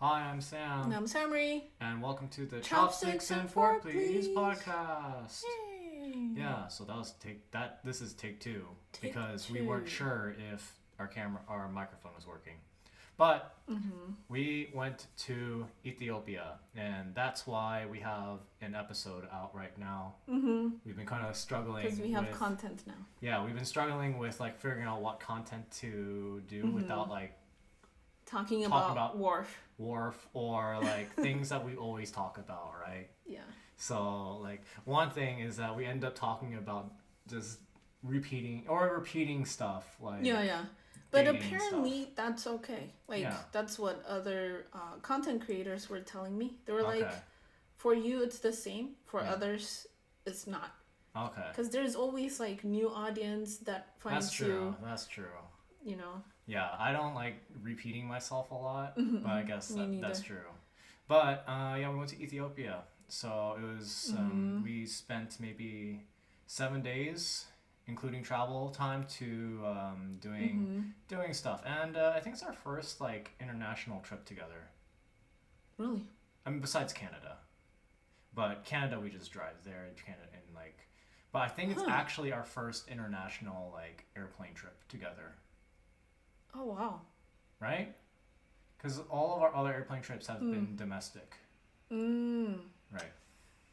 Hi, I'm Sam. And I'm Samri. And welcome to the Chopsticks and Fork, Please podcast. Yay! Yeah, so this is take two Take because we two. weren't sure if our microphone was working. But we went to Ethiopia, and that's why we have an episode out right now. We've been kind of struggling Because we have with, content now. Yeah, we've been struggling with like figuring out what content to do without like Talking about wharf or like things that we always talk about, right? Yeah. So like one thing is that we end up talking about just repeating stuff like Yeah. But dating apparently that's okay. Like Yeah. that's what other content creators were telling me. They were Okay. like, for you it's the same. For Yeah. others, it's not. Okay. Because there's always like new audience that finds That's true. you. That's true. You know. Yeah, I don't like repeating myself a lot, but I guess Me that's neither. true. But yeah, we went to Ethiopia, so it was we spent maybe 7 days, including travel time, to doing stuff, and I think it's our first like international trip together. Really. I mean, besides Canada, but Canada we just drive there, Canada and like, but I think it's actually our first international like airplane trip together. Oh wow. Right? Because all of our other airplane trips have been domestic. Right.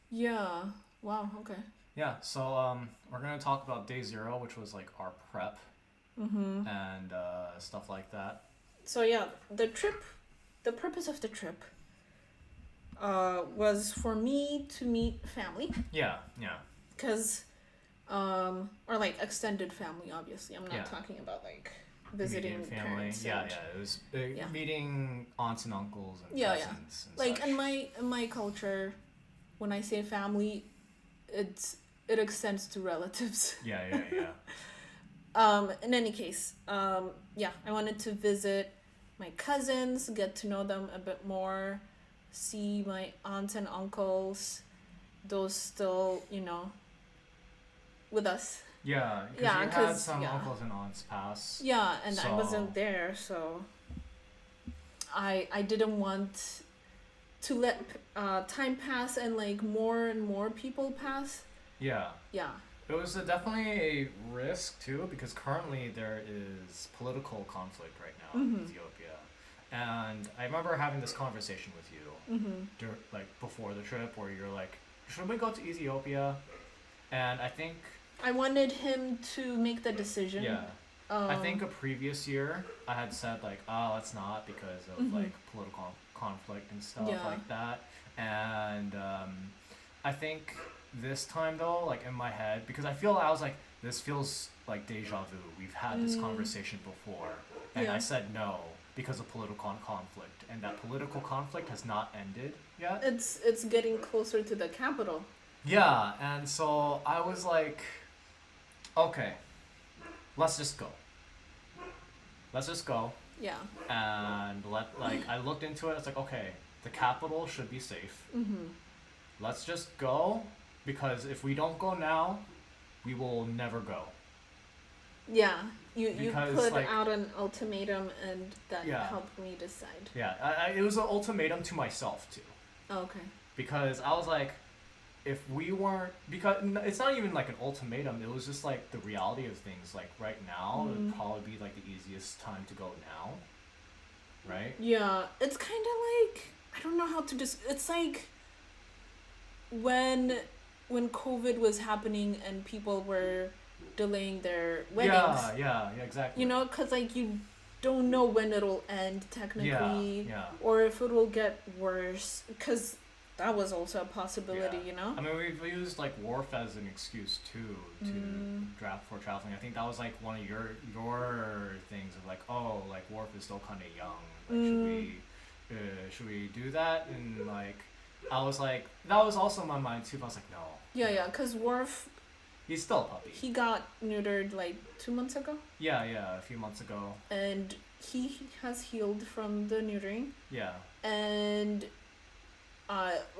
Yeah. Wow. Okay. Yeah, so we're going to talk about day 0, which was like our prep and stuff like that. So yeah, the purpose of the trip was for me to meet family. Yeah. Because, or like extended family, obviously. I'm not Yeah. talking about like visiting Meeting family. parents. Yeah, and- it was Yeah. meeting aunts and uncles and Yeah. cousins and Like such. in my culture, when I say family, it extends to relatives. Yeah. In any case, yeah, I wanted to visit my cousins, get to know them a bit more, see my aunts and uncles, those still, with us. Yeah, because Yeah, you had 'cause, some yeah. uncles and aunts pass. Yeah, and I So- wasn't there, so I didn't want to let time pass and like more and more people pass. Yeah. Yeah. It was definitely a risk too, because currently there is political conflict right now in Ethiopia, and I remember having this conversation with you, like before the trip, where you're like, "Should we go to Ethiopia?" And I think, I wanted him to make the decision. yeah, I think a previous year I had said like, "Oh, let's not," because of like political conflict and stuff Yeah. like that, and I think. This time though, like in my head, because I was like, this feels like deja vu. We've had this conversation before, and Yeah. I said no because of political conflict, and that political conflict has not ended yet. It's getting closer to the capital. Yeah, and so I was like, okay, let's just go. Yeah. And I looked into it. It's like, okay, the capital should be safe. Let's just go. Because if we don't go now, we will never go. Yeah. You Because, put like- out an ultimatum and that Yeah. helped me decide. Yeah, it was an ultimatum to myself too. Oh, okay. Because I was like, if we weren't, because it's not even like an ultimatum. It was just like the reality of things. Like right now, it would probably be like the easiest time to go now, right? Yeah, it's kind of like, I don't know how to it's like when COVID was happening and people were delaying their weddings. Yeah, exactly. Because like you don't know when it'll end technically, Yeah. or if it will get worse. Because that was also a possibility, Yeah. I mean, we've used like wharf as an excuse too to draft for traveling. I think that was like one of your things of like, oh, like wharf is still kind of young. Like, should we do that? And like, I was like, that was also in my mind too. But I was like, no. Yeah, because Worf, He's still a puppy. he got neutered like 2 months ago, Yeah, a few months ago. and he has healed from the neutering. Yeah. And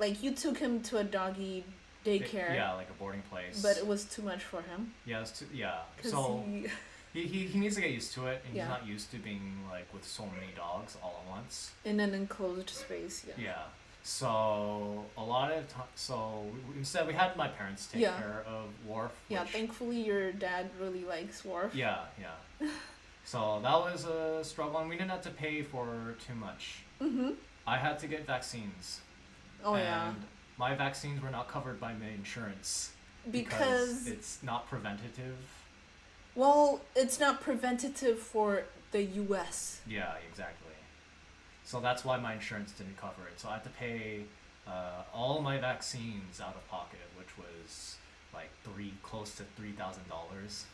like you took him to a doggy daycare, Yeah, like a boarding place. but it was too much for him. Yeah, yeah. 'Cause So he, He needs to get used to it, and Yeah. he's not used to being like with so many dogs all at once. In an enclosed space. Yeah. Yeah. So a lot of instead we had my parents take Yeah. care of Worf. Yeah. which- Thankfully, your dad really likes Worf. Yeah, yeah. So that was a struggle, and we didn't have to pay for too much. Mhm. I had to get vaccines. Oh and yeah. my vaccines were not covered by my insurance Because it's not preventative. well, it's not preventative for the U.S. Yeah, exactly. So that's why my insurance didn't cover it. So I had to pay all my vaccines out of pocket, which was like close to $3,000.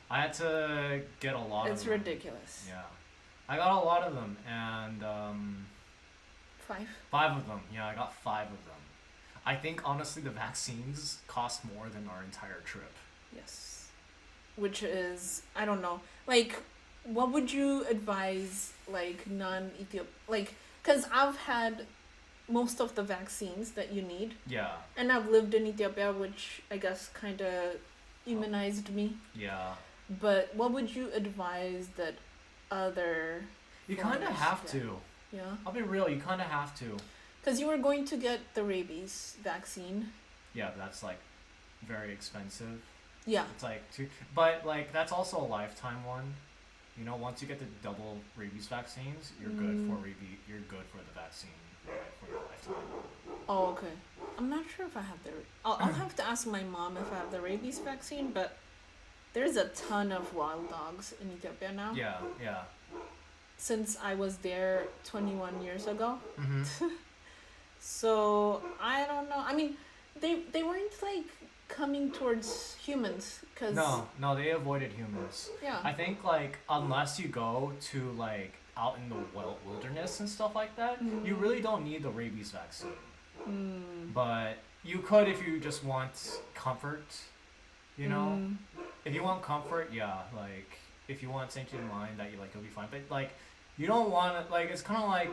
I had to get a lot It's of them. ridiculous. Yeah, I got a lot of them, and 5. 5 of them. Yeah, I got 5 of them. I think honestly the vaccines cost more than our entire trip. Yes. Which is, I don't know. Like, what would you advise, like, non-Ethiopian, like, because I've had most of the vaccines that you need, Yeah, and I've lived in Ethiopia, which I guess kind of immunized me. yeah. But what would you advise that other You kind of foreigners have get? to. Yeah. I'll be real. You kind of have to. Because you were going to get the rabies vaccine. Yeah, but that's like very expensive. Yeah. It's like but like that's also a lifetime one. You know, once you get the double rabies vaccines, you're good for rabies. You're good for the vaccine for your lifetime. Oh, okay. I'm not sure if I have the. I'll have to ask my mom if I have the rabies vaccine, but there's a ton of wild dogs in Ethiopia now. Yeah, yeah. Since I was there 21 years ago. Mhm. So I don't know. I mean, they weren't like coming towards humans because No, they avoided humans. yeah. I think like unless you go to like out in the wilderness and stuff like that, you really don't need the rabies vaccine. But you could if you just want comfort. You know, if you want comfort, yeah, like if you want safety in mind that you like you'll be fine. But like you don't want to like it's kind of like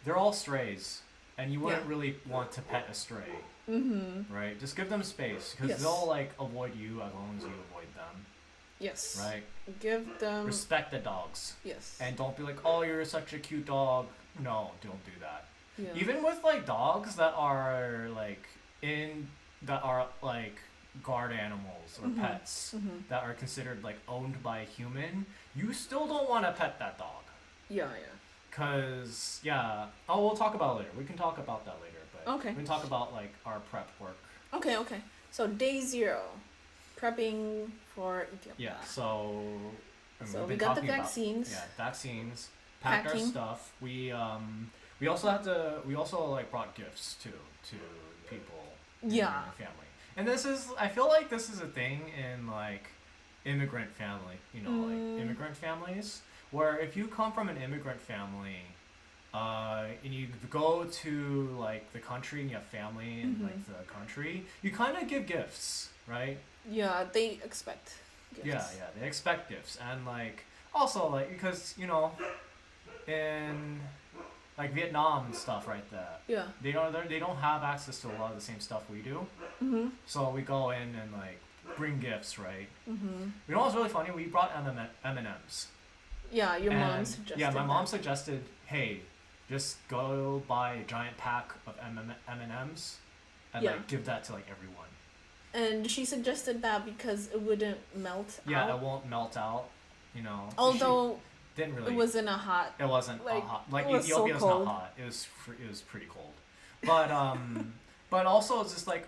they're all strays, and you wouldn't Yeah. really want to pet a stray, Mm-hmm. right? Just give them space because Yes. they'll like avoid you as long as you avoid them, Yes. right? Give them. Respect the dogs, Yes. and don't be like, oh, you're such a cute dog. No, don't do that. Yeah. Even with like dogs that are like guard animals or pets that are considered like owned by a human, you still don't want to pet that dog. Yeah, yeah. Cause yeah, we'll talk about it later. We can talk about that later, but Okay. we can talk about like our prep work. Okay, okay. So day 0, prepping for Ethiopia. Yeah. So. So we've we been got the talking about- vaccines. yeah, vaccines. Packed our Packing. stuff. We also had to. We also like brought gifts to people. Yeah. In our family. And this is. I feel like this is a thing in like immigrant family. You know, like immigrant families. Where if you come from an immigrant family, and you go to like the country and you have family in like the country, you kind of give gifts, right? Yeah, they expect gifts. Yeah, they expect gifts, and like also like because you know, in like Vietnam and stuff, right? That Yeah. they don't have access to a lot of the same stuff we do. Mm-hmm. So we go in and like bring gifts, right? Mm-hmm. You know what's really funny? We brought M&Ms. Yeah, your mom And, suggested. yeah, my mom that. suggested, hey, just go buy a giant pack of M&Ms and Yeah. like give that to like everyone. And she suggested that because it wouldn't melt Yeah, out. it won't melt out. You know. Although She didn't really. it was in a hot. It wasn't like, hot. Like it was so Ethiopia's cold. not hot. It was pretty cold. But but also it's just like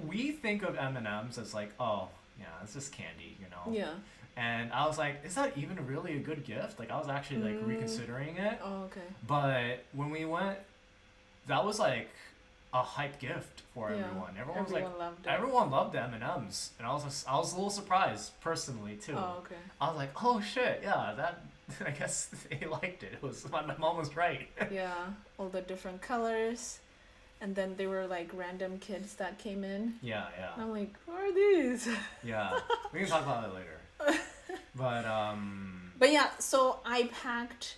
we think of M&Ms as like, oh yeah, it's just candy, you know. Yeah. And I was like, is that even really a good gift? Like I was actually like reconsidering it. Oh, okay. But when we went, that was like a hype gift for Yeah. everyone. Everyone was like, loved it. everyone loved the M&Ms, and I was a little surprised personally too. Oh, okay. I was like, oh shit, yeah, that I guess they liked it. It was my mom was right. Yeah, all the different colors. And then there were like random kids that came in. Yeah, And yeah, I'm like, who are these? yeah. We can talk about it later. But But yeah, so I packed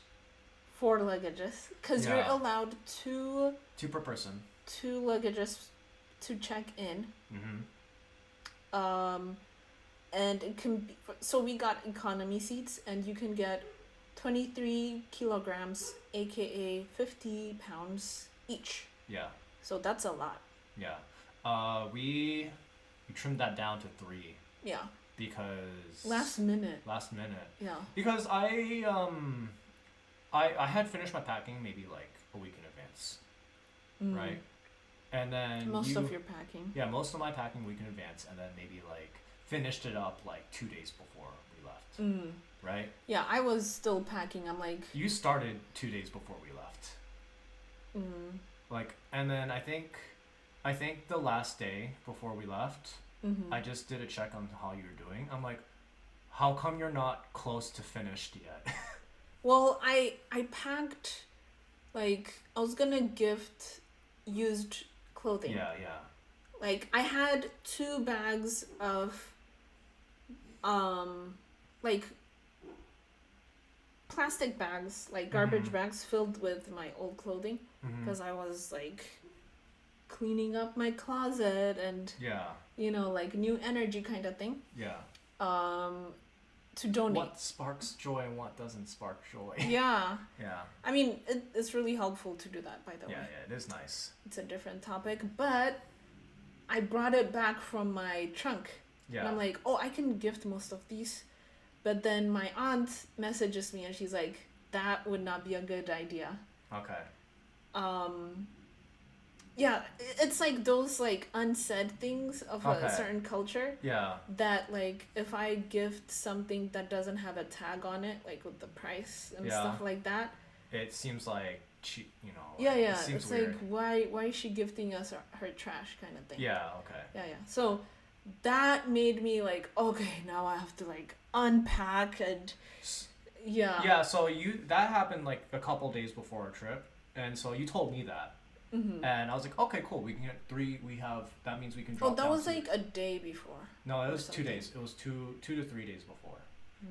4 luggages because you're Yeah. allowed 2 2 per person. luggages to check in. Mm-hmm. and it can be, so we got economy seats, and you can get 23 kilograms, aka 50 pounds each. Yeah. So that's a lot. Yeah. We trimmed that down to 3 Yeah. because Last minute. Yeah. Yeah. Because I had finished my packing maybe like a week in advance, right? And then Most of your packing. Yeah, most of my packing a week in advance, and then maybe like finished it up like 2 days before we left. Right? Yeah, I was still packing. I'm like. You started 2 days before we left. Like, and then I think the last day before we left, I just did a check on how you were doing. I'm like, how come you're not close to finished yet? Well, I packed, like, I was gonna gift used clothing. Yeah. Like, I had 2 bags of, like, plastic bags, like garbage bags filled with my old clothing, because I was, like, cleaning up my closet and, you know, like, new energy kind of thing. Yeah. To donate. What sparks joy and what doesn't spark joy? Yeah. Yeah. I mean, it's really helpful to do that, by the way. Yeah, it is nice. It's a different topic, but I brought it back from my trunk. Yeah. And I'm like, oh, I can gift most of these. But then my aunt messages me and she's like, that would not be a good idea. Okay. Yeah, it's like those like unsaid things of a certain culture. Yeah. That like if I gift something that doesn't have a tag on it, like with the price and stuff like that. It seems like cheap, you know. Like, yeah. It seems it's weird. like why is she gifting us her trash kind of thing? Yeah. Okay. Yeah. So that made me like, okay, now I have to like unpack and yeah. Yeah. So that happened like a couple days before our trip, and so you told me that. And I was like, okay, cool. We can get 3. That means we can drop. Oh, that down was to, like a day before. No, it was 2 days. It was 2 to 3 days before.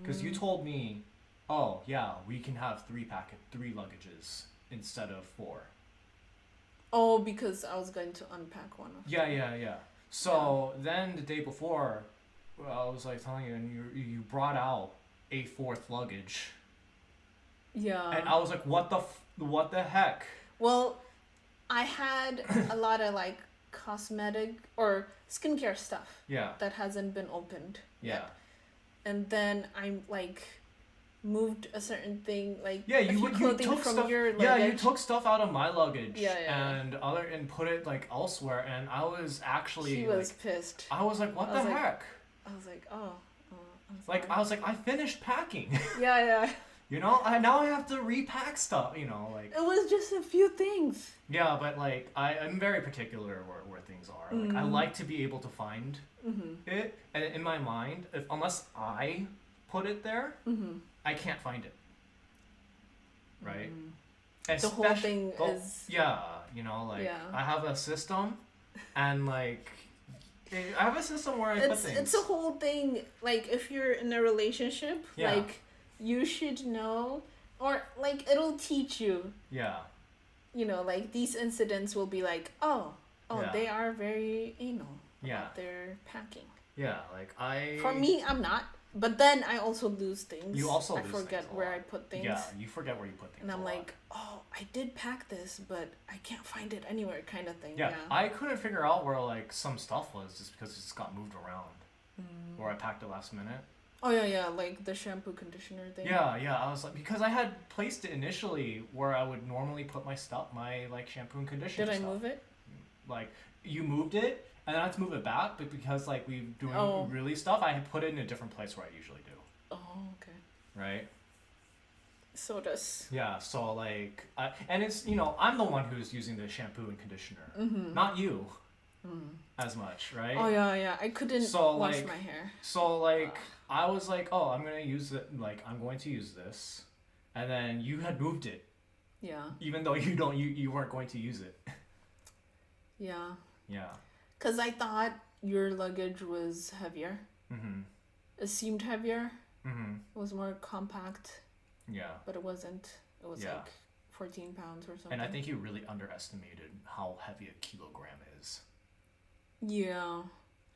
Because you told me, oh yeah, we can have 3 luggages instead of 4. Oh, because I was going to unpack one of them. Yeah. So then the day before, I was like telling you, and you brought out a 4th luggage. Yeah. And I was like, what the heck? Well, I had a lot of like cosmetic or skincare stuff. Yeah. That hasn't been opened. Yeah. Yet. And then I'm like moved a certain thing like you took from stuff. your luggage. Yeah, you took stuff out of my luggage. Yeah. And put it like elsewhere, and I was actually. She was pissed. I was like, what the heck? I was like, oh. I'm sorry. Like I was like, I finished packing. Yeah. You know, now I have to repack stuff. You know, like. It was just a few things. Yeah, but like I'm very particular where things are. Like I like to be able to find it, and in my mind, unless I put it there, I can't find it. Right. The whole thing is. Yeah, you know, like I have a system, and like I have a system where I put things. It's a whole thing. Like if you're in a relationship, like you should know, or like it'll teach you. Yeah. You know, like these incidents will be like, they are very anal about their packing. Yeah, like For me, I'm not. But then I also lose things. You also I forget where I put things. Yeah, you forget where you put things. And I'm like, oh, I did pack this, but I can't find it anywhere, kind of thing. Yeah, I couldn't figure out where like some stuff was just because it just got moved around. Or I packed it last minute. Oh yeah, like the shampoo conditioner thing. Yeah, I was like, because I had placed it initially where I would normally put my like shampoo and conditioner. Did I stuff. move it? Like you moved it, and then I had to move it back, but because like we doing really stuff, I had put it in a different place where I usually do. Oh, okay. Right. So does. Yeah, so like, and it's I'm the one who's using the shampoo and conditioner, not you. As much, right? Oh yeah, I couldn't wash my hair. So like, I was like, oh, I'm going to use this, and then you had moved it. Yeah. Even though you weren't going to use it. Yeah. Yeah. Because I thought your luggage was heavier. It seemed heavier. It was more compact. Yeah. But it wasn't. It was like 14 pounds or something. And I think you really underestimated how heavy a kilogram is. Yeah.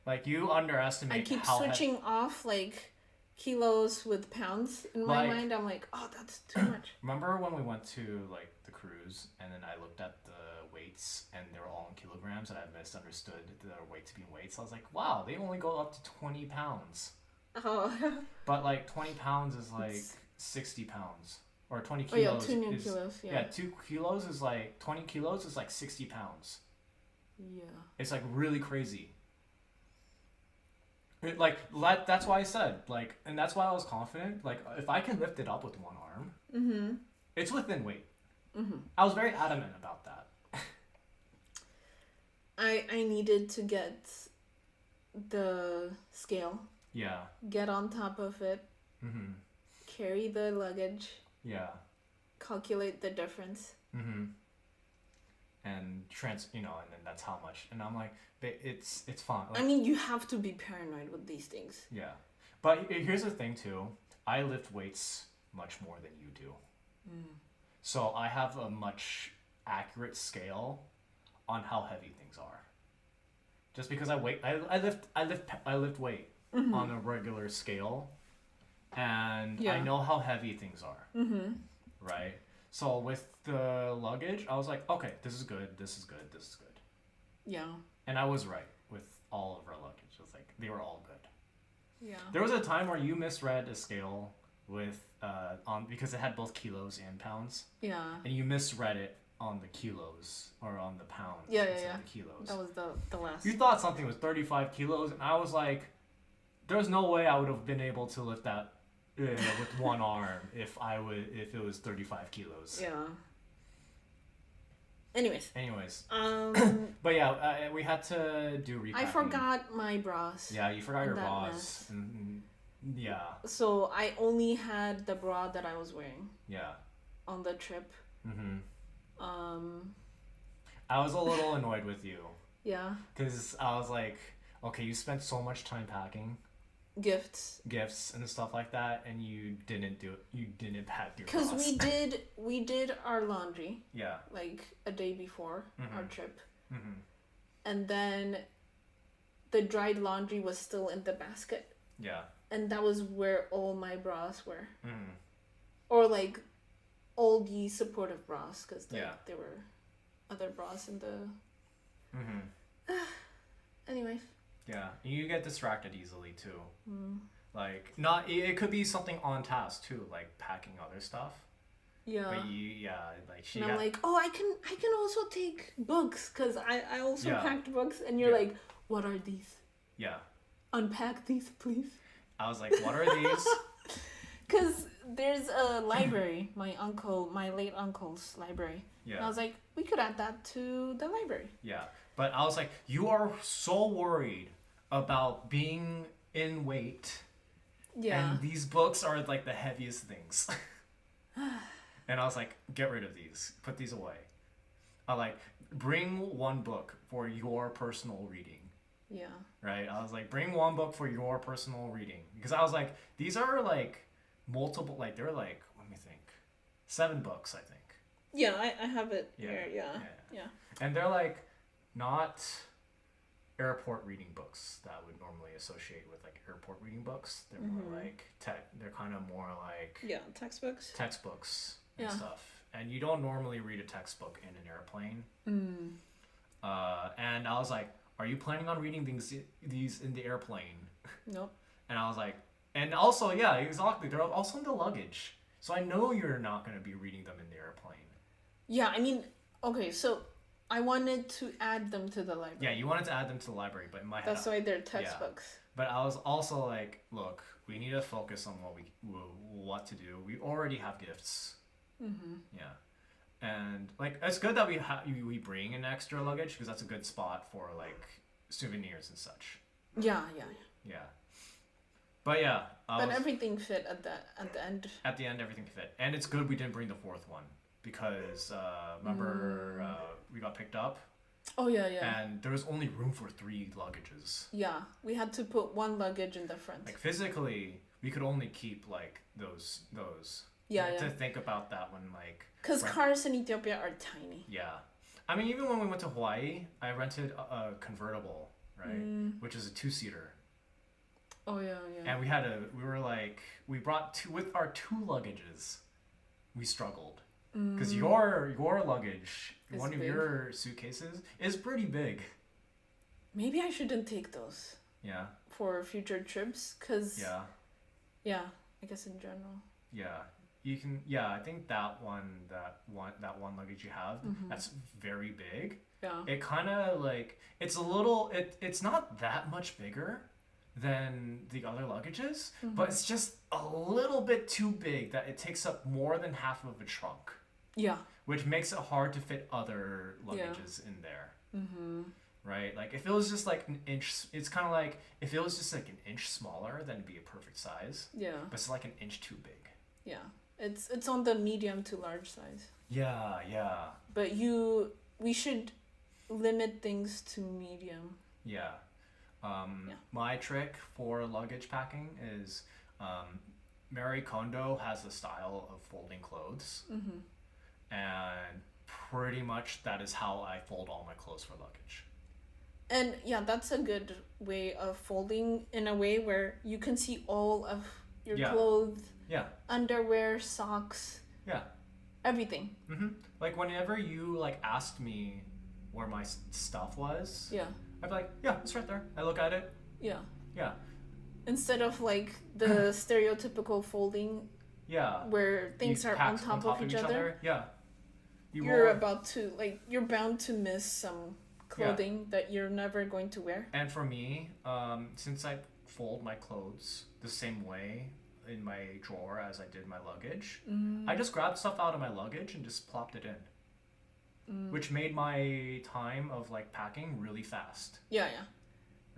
Like you I underestimate keep how switching off like kilos with pounds in my Like- mind. I'm like, oh, that's too much. Remember when we went to like the cruise and then I looked at the weights and they were all in kilograms and I misunderstood the weights being weights. I was like, wow, they only go up to 20 pounds. Oh, But like 20 pounds is like It's- 60 pounds. Or 20 oh yeah, kilos 2 new is kilos. yeah, Yeah. 2 kilos is like 20 kilos is like 60 pounds. Yeah. It's like really crazy. That's why I said like, and that's why I was confident. Like if I can lift it up with one arm, Mm-hmm. it's within weight. Mm-hmm. I was very adamant about that. I needed to get the scale, Yeah. get on top of it, Mhm. carry the luggage, Yeah. calculate the difference. Mm-hmm. And and then that's how much. And I'm like, it's fine. Like, I mean, you have to be paranoid with these things. yeah. But here's the thing too. I lift weights much more than you do. So I have a much accurate scale on how heavy things are. Just because I lift weight on a regular scale, and I Yeah. know how heavy things are. Mm-hmm. Right? So with the luggage, I was like, okay, this is good, this is good, this is good. Yeah. And I was right with all of our luggage. It was like, they were all good. Yeah. There was a time where you misread a scale with, because it had both kilos and pounds. Yeah. And you misread it on the kilos, or on the pounds Yeah, yeah, instead yeah. of the kilos. That was the last. You thought something was 35 kilos, and I was like, there's no way I would have been able to lift that with one arm if it was 35 kilos. Yeah. Anyways. But yeah, we had to do repacking. I forgot my bras. Yeah, you forgot in your that bras. mess. Yeah, So I only had the bra that I was wearing yeah. on the trip. I was a little annoyed with you Yeah. because I was like, okay, you spent so much time packing Gifts. gifts and stuff like that, and you didn't pack your Because bras. we did our laundry Yeah. like a day before our Mhm. trip, Mm-hmm. and then the dried laundry was still in the basket, Yeah. and that was where all my bras were, Mm-hmm. or like all the supportive bras, because Yeah. there were other bras in the. Mm-hmm. Anyway. Yeah. You get distracted easily too. Mm. Like it could be something on task too, like packing other stuff. Yeah. But like she. And I'm like, oh, I can also take books, because I also Yeah. packed books, and you're Yeah. like, what are these? Yeah. Unpack these, please. I was like, what are these? Because there's a library, my late uncle's library. And I Yeah. was like, we could add that to the library. Yeah. But I was like, you are so worried about being in weight. Yeah. And these books are like the heaviest things. And I was like, get rid of these. Put these away. I like, bring one book for your personal reading. Yeah. Right? I was like, bring one book for your personal reading. Because I was like, these are like multiple, like, they're like, let me think, 7 books, I think. Yeah, I have it Yeah. here. Yeah. Yeah. And they're like, not airport reading books that I would normally associate with like airport reading books. They're more like they're kind of more like Yeah, textbooks. textbooks and Yeah. stuff. And you don't normally read a textbook in an airplane. Mm. And I was like, are you planning on reading these in the airplane? Nope. And I was like, and also, yeah, exactly. They're also in the luggage. So I know you're not going to be reading them in the airplane. Yeah, I mean, okay, so I wanted to add them to the library. Yeah, you wanted to add them to the library, but in my head, That's why they're textbooks. but I was also like, look, we need to focus on what to do. We already have gifts. Mm-hmm. Yeah, and like it's good that we bring an extra luggage because that's a good spot for like souvenirs and such. Yeah. Yeah, but yeah, But everything fit at the end. at the end everything fit, and it's good we didn't bring the 4th one because remember we got picked up. Oh yeah. And there was only room for 3 luggages. Yeah, we had to put one luggage in the front. Like physically, we could only keep like those. Yeah. To think about that one, like. Because cars in Ethiopia are tiny. Yeah, I mean, even when we went to Hawaii, I rented a convertible, right? Which is a 2-seater. Oh yeah, yeah. And we brought with our 2 luggages. We struggled because your luggage, It's one of big. your suitcases, is pretty big. Maybe I shouldn't take those Yeah. for future trips, cause Yeah. yeah, I guess in general. Yeah. You can. Yeah, I think that one luggage you have, that's very big. Yeah. It kind of like it's a little. It's not that much bigger than the other luggages, but it's just a little bit too big that it takes up more than half of a trunk, Yeah. which makes it hard to fit other luggages in there. Right? Like if it was just like an inch, it's kind of like if it was just like an inch smaller, then it'd be a perfect size. Yeah. But it's like an inch too big. Yeah. It's on the medium to large size. Yeah, yeah, But we should limit things to medium. yeah. Yeah. My trick for luggage packing is Marie Kondo has a style of folding clothes, and pretty much that is how I fold all my clothes for luggage. And yeah, that's a good way of folding in a way where you can see all of your Yeah. clothes, Yeah, underwear, socks, yeah. everything. Like whenever you like asked me where my stuff was, Yeah. I'd be like, yeah, it's right there. I look at it. Yeah. Yeah, Instead of like the stereotypical folding yeah. where things You are pack on top of each other. Yeah. You're about to you're bound to miss some clothing that you're never going to wear. And for me, since I fold my clothes the same way in my drawer as I did my luggage, I just grabbed stuff out of my luggage and just plopped it in, which made my time of like packing really fast. Yeah, yeah.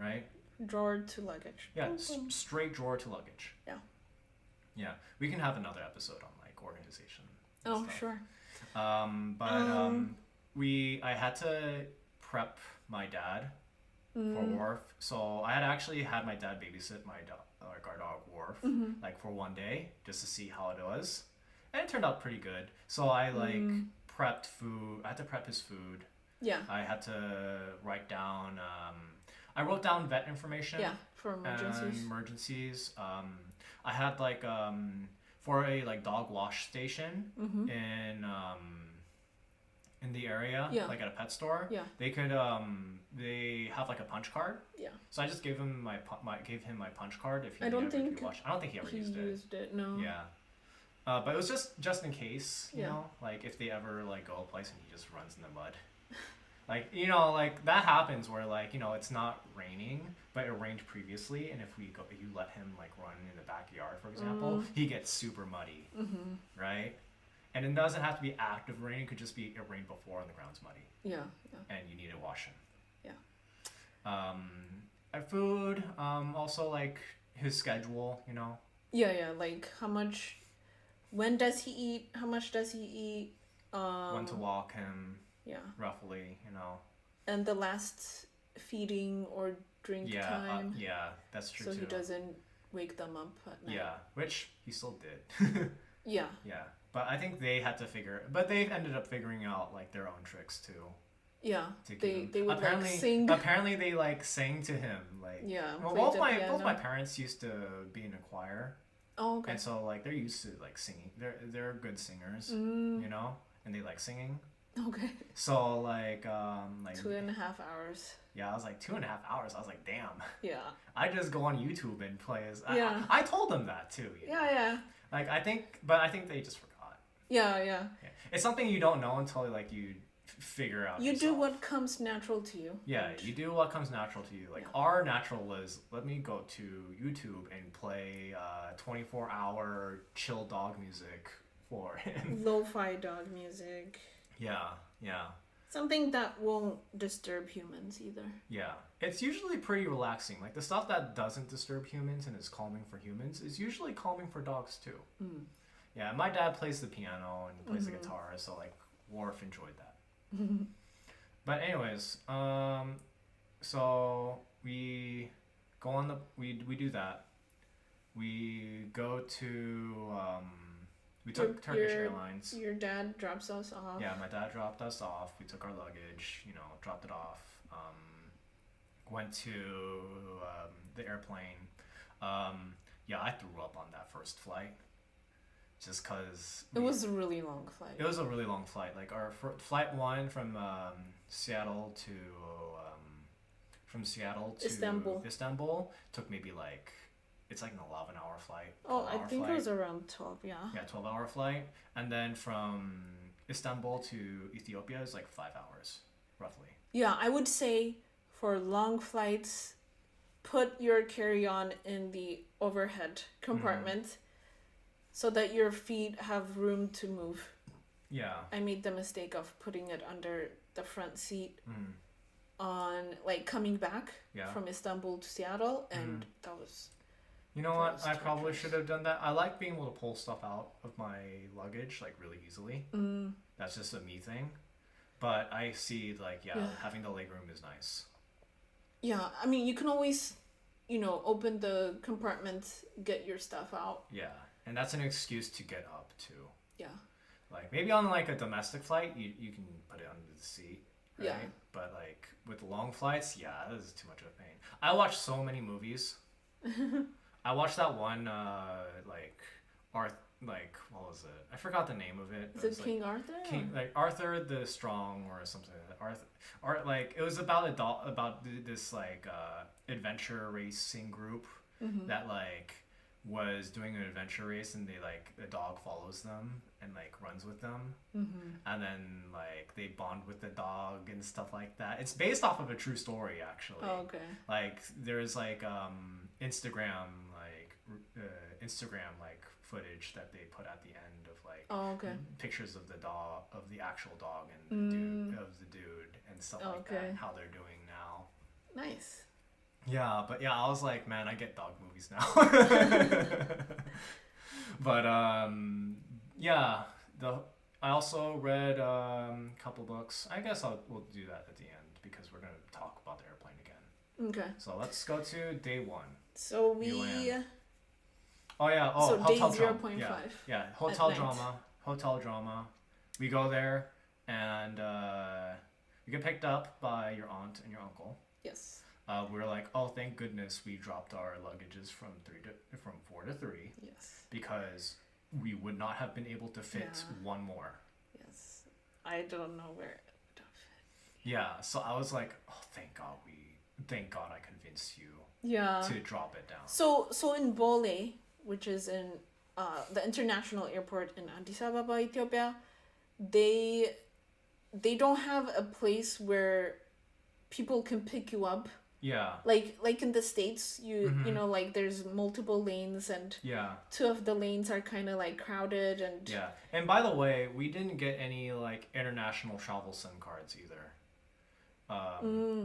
Right? Drawer to luggage. Yeah, Boom, boom. straight drawer to luggage. Yeah. Yeah, we can have another episode on like organization. and Oh, stuff. sure. I had to prep my dad for Wharf, so I had actually had my dad babysit my dog, like our dog Wharf, like for one day just to see how it was, and it turned out pretty good. So I like prepped food. I had to prep his food. Yeah. I had to write down. I wrote down vet information. Yeah, for emergencies. And emergencies. I had like for a like dog wash station in the area, Yeah. like at a pet store. Yeah. They could they have like a punch card. Yeah. So I just gave him my punch card if he I don't needed to think be washed. I don't think he ever He used it. used it, no. Yeah. But it was just in case, you Yeah. know, like if they ever like go a place and he just runs in the mud. Like, you know, like that happens where like, you know, it's not raining, but it rained previously, and if you let him like run in the backyard, for example, he gets super muddy, right? And it doesn't have to be active rain; it could just be it rained before and the ground's muddy, Yeah, yeah. and you need to wash him. Yeah. Food, also like his schedule, you know. Yeah, yeah, like when does he eat, how much does he eat, When to walk him, yeah. roughly, you know. And the last feeding or drink time. Yeah, that's true so too. he doesn't wake them up at night. Yeah, which he still did. Yeah. Yeah, but I think they had to but they ended up figuring out like their own tricks too. Yeah. To keep They him. they would apparently, like sing. Apparently, they like sang to him like. Yeah. Well, play both the my piano. parents used to be in a choir, Oh, okay. and so like they're used to like singing. They're good singers, you know, and they like singing. Okay. So like 2.5 hours. yeah, I was like 2.5 hours. I was like, damn. Yeah. I just go on YouTube and play as. Yeah. I told them that too. You know? Yeah, yeah. Like I think they just forgot. Yeah, yeah. Yeah. It's something you don't know until like you figure out. You do yourself. what comes natural to you. Yeah, you do what comes natural to you. Like our natural was, let me go to YouTube and play 24-hour chill dog music for him. Lo-fi dog music. Yeah, yeah, Something that won't disturb humans either. yeah. It's usually pretty relaxing. Like the stuff that doesn't disturb humans and is calming for humans is usually calming for dogs too. Yeah, my dad plays the piano and plays the guitar, so like Worf enjoyed that. But anyways, so we go on we do that. We go to we took Turkish Airlines. Your dad drops us off. Yeah, my dad dropped us off. We took our luggage, you know, dropped it off. went to the airplane. Yeah, I threw up on that first flight, just cause It was a really long flight. it was a really long flight. Like our flight one from Seattle to Istanbul took maybe like it's like an 11-hour flight. Oh, I 12-hour think flight. it was around 12, yeah. Yeah, 12-hour flight, and then from Istanbul to Ethiopia is like 5 hours, roughly. Yeah, I would say for long flights, put your carry-on in the overhead compartment so that your feet have room to move. Yeah. I made the mistake of putting it under the front seat Mm. on like coming back Yeah. from Istanbul to Seattle, and that was You know That what? was I probably torturous. should have done that. I like being able to pull stuff out of my luggage like really easily. That's just a me thing. But I see like Yeah. having the legroom is nice. yeah. I mean, you can always, open the compartment, get your stuff out. Yeah, and that's an excuse to get up too. Yeah, Like maybe on like a domestic flight, you can put it under the seat, right? Yeah. But like with long flights, yeah, this is too much of a pain. I watch so many movies. I watched that one what was it? I forgot the name of it. is But it King Arthur? Like Arthur the Strong or something like that. Like it was about this like adventure racing group that like was doing an adventure race, and they like the dog follows them and like runs with them, and then like they bond with the dog and stuff like that. It's based off of a true story actually. Oh, okay. Like there's like Instagram like footage that they put at the end of like Oh, okay. pictures of the dog, of the actual dog, and the dude and stuff like that, Okay. and how they're doing now. Nice. Yeah, but yeah, I was like, man, I get dog movies now. But yeah, I also read a couple books. I guess we'll do that at the end because we're gonna talk about the airplane again. Okay. So let's go to day one. So You we. land. Oh yeah. Oh, So day hotel drama. 0.5 Yeah. Hotel night. drama. Hotel drama. We go there, and we get picked up by your aunt and your uncle. Yes. We're like, oh, thank goodness we dropped our luggages from 4 to 3 Yes. because we would not have been able to fit Yeah. one more. Yes. I don't know where it would have fit. Yeah. So I was like, oh, thank God I convinced you Yeah. to drop it down. So in Bole, which is in the international airport in Addis Ababa, Ethiopia, they don't have a place where people can pick you up. Yeah. Like in the States, you know, like there's multiple lanes, and Yeah. 2 of the lanes are kind of like crowded, and Yeah. And by the way, we didn't get any like international travel SIM cards either.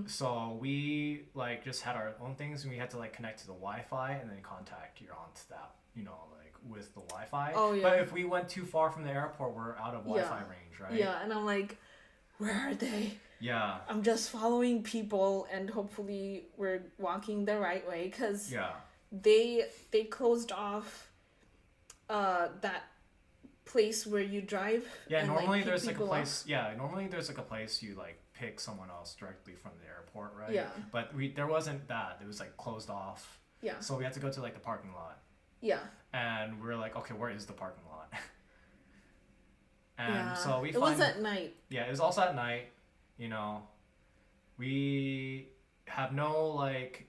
So we like just had our own things, and we had to like connect to the Wi-Fi and then contact your aunt that like with the Wi-Fi. Oh, yeah. But if we went too far from the airport, we're out of Wi-Fi Yeah. range, right? yeah, and I'm like, where are they? Yeah. I'm just following people, and hopefully we're walking the right way, because Yeah. they closed off that place where you drive. Yeah. and, Normally pick there's like a people place. up. Yeah. Normally there's like a place you like pick someone else directly from the airport, right? Yeah. But there wasn't that. It was like closed off. Yeah. So we had to go to like the parking lot. Yeah. And we were like, okay, where is the parking lot? And Yeah. so we it find, was at night. yeah, it was also at night. We have no like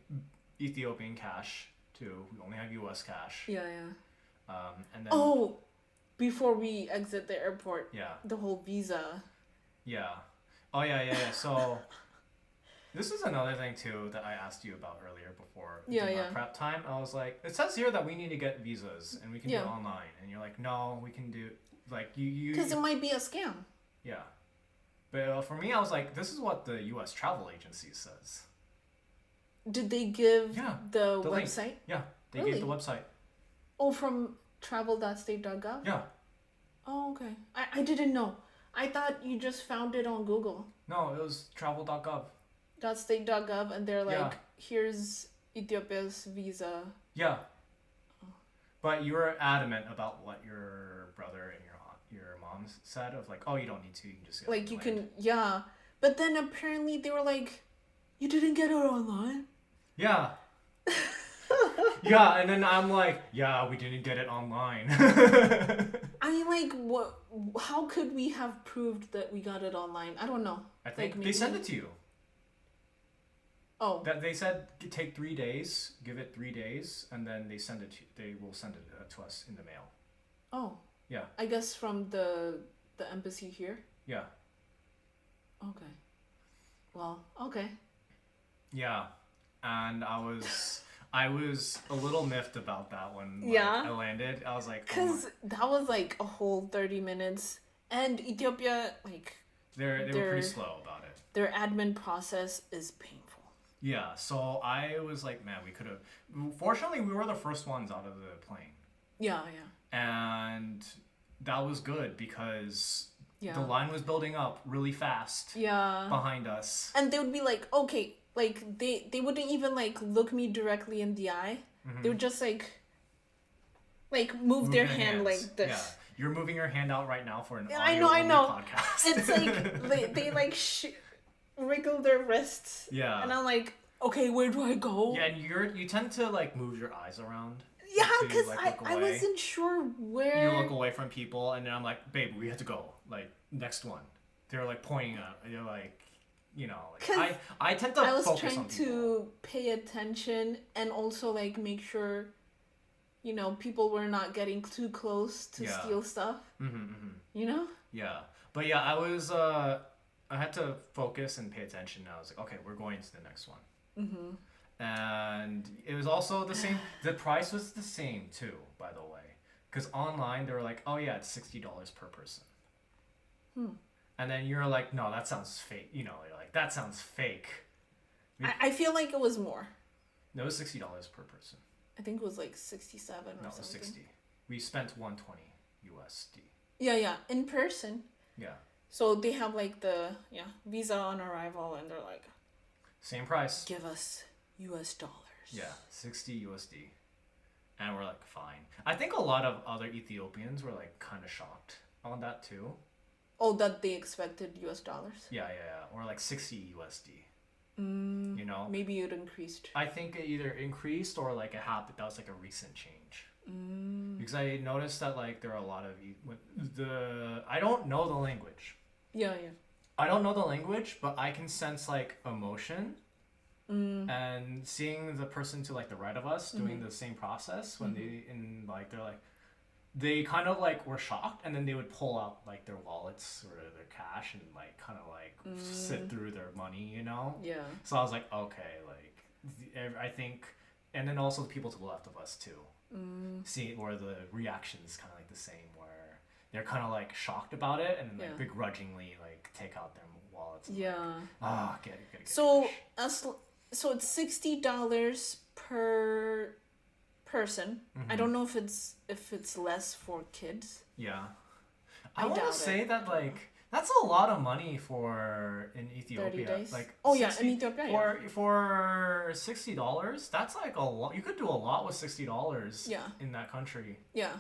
Ethiopian cash too. We only have U.S. cash. Yeah, yeah. And then Oh, before we exit the airport, yeah, the whole visa. yeah, oh yeah. So this is another thing too that I asked you about earlier before Yeah, during our yeah. prep time. I was like, it says here that we need to get visas and we can do Yeah. it online, and you're like, no, we can do like you. Because it might be a scam. Yeah. But for me, I was like, this is what the U.S. travel agency says. Did they give Yeah, the the link. website? Yeah, they Really? gave the website. Oh, from travel.state.gov? Yeah. Oh, okay. I didn't know. I thought you just found it on Google. No, it was travel.gov. .state.gov, and they're like, Yeah. here's Ethiopia's visa. Yeah. But you were adamant about what your brother and your mom said of like, oh, you don't need to, you can just get Like, you land. can, yeah. But then apparently they were like, You didn't get it online? Yeah. Yeah, and then I'm like, yeah, we didn't get it online. I mean, like, what? How could we have proved that we got it online? I don't know. I think Like, they sent it to you. Oh, That they said take 3 days, give it 3 days, and then they will send it to us in the mail. oh. Yeah. I guess from the embassy here. Yeah. Okay. Well, okay. Yeah. And I was a little miffed about that when Yeah. I landed. I was like, Because that was like a whole 30 minutes. And Ethiopia, like, they were pretty slow about it. their admin process is painful. Yeah, so I was like, man, we could have. Fortunately, we were the first ones out of the plane. Yeah, yeah. And that was good because Yeah. the line was building up really fast Yeah. behind us. And they would be like, okay, like, they wouldn't even, like, look me directly in the eye. Mm-hmm. They would just, like move their hand hands. like this. Yeah. You're moving your hand out right now for an Yeah, audio-only I know. podcast. It's like, they like, wriggle their wrists. Yeah. And I'm like, okay, where do I go? Yeah, and you tend to like move your eyes around. Yeah, to, because like, look I away. wasn't sure where. You look away from people, and then I'm like, babe, we have to go. Like, next one. They're like pointing at, and you're like, you know, like 'Cause I tend to I was focus trying on people. to pay attention and also like make sure, you know, people were not getting too close to Yeah. steal stuff. You know? Yeah, but yeah, I had to focus and pay attention. I was like, okay, we're going to the next one. And it was also the same. The price was the same too, by the way, because online they were like, oh yeah, it's $60 per person. And then you're like, no, that sounds fake. You know, you're like, that sounds fake. I feel like it was more. No, it was $60 per person. I think it was like 67 or No, it was something. 60. We spent 120 USD. Yeah, in person. Yeah, So they have like the visa on arrival and they're like, same price. give us US dollars. Yeah, 60 USD. And we're like, fine. I think a lot of other Ethiopians were like kind of shocked on that too. Oh, that they expected US dollars? Yeah. Or like 60 USD. You know? Maybe it increased. I think it either increased or like it happened. That was like a recent change. Because I noticed that like there are a lot of I don't know the language. Yeah. I don't know the language, but I can sense like emotion. And seeing the person to like the right of us doing the same process when they kind of like were shocked, and then they would pull out like their wallets or their cash and like kind of like sit through their money, you know? Yeah. So I was like, okay, like I think, and then also the people to the left of us too. See where the reaction is kind of like the same, where they're kind of like shocked about it and then like begrudgingly like take out their wallets. And, like, get it. So so it's $60 per person. I don't know if it's less for kids. Yeah, I I want to doubt say it. that like that's a lot of money for in 30 Ethiopia. days? Like Oh, yeah, in Ethiopia, for $60, that's like a lot. You could do a lot with $60. Yeah. In that country. Yeah.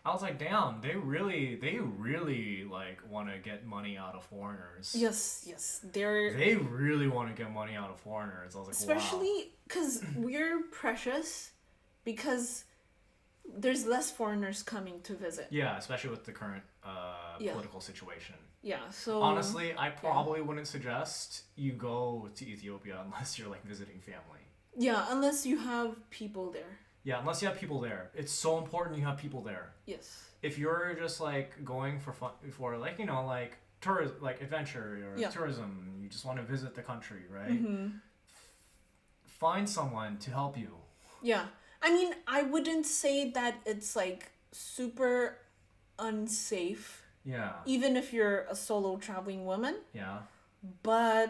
I was like, damn, they really like want to get money out of foreigners. Yes. They're They really want to get money out of foreigners. I was like, especially because we're precious because there's less foreigners coming to visit. Yeah, especially with the current political situation. Yeah, so Honestly, I probably wouldn't suggest you go to Ethiopia unless you're like visiting family. Yeah, unless you have people there. Yeah, unless you have people there. It's so important you have people there. Yes. If you're just like going for fun, for like, you know, like tourism, like adventure or tourism, you just want to visit the country, right? Find someone to help you. Yeah. I mean, I wouldn't say that it's like super unsafe, Yeah. even if you're a solo traveling woman, Yeah. but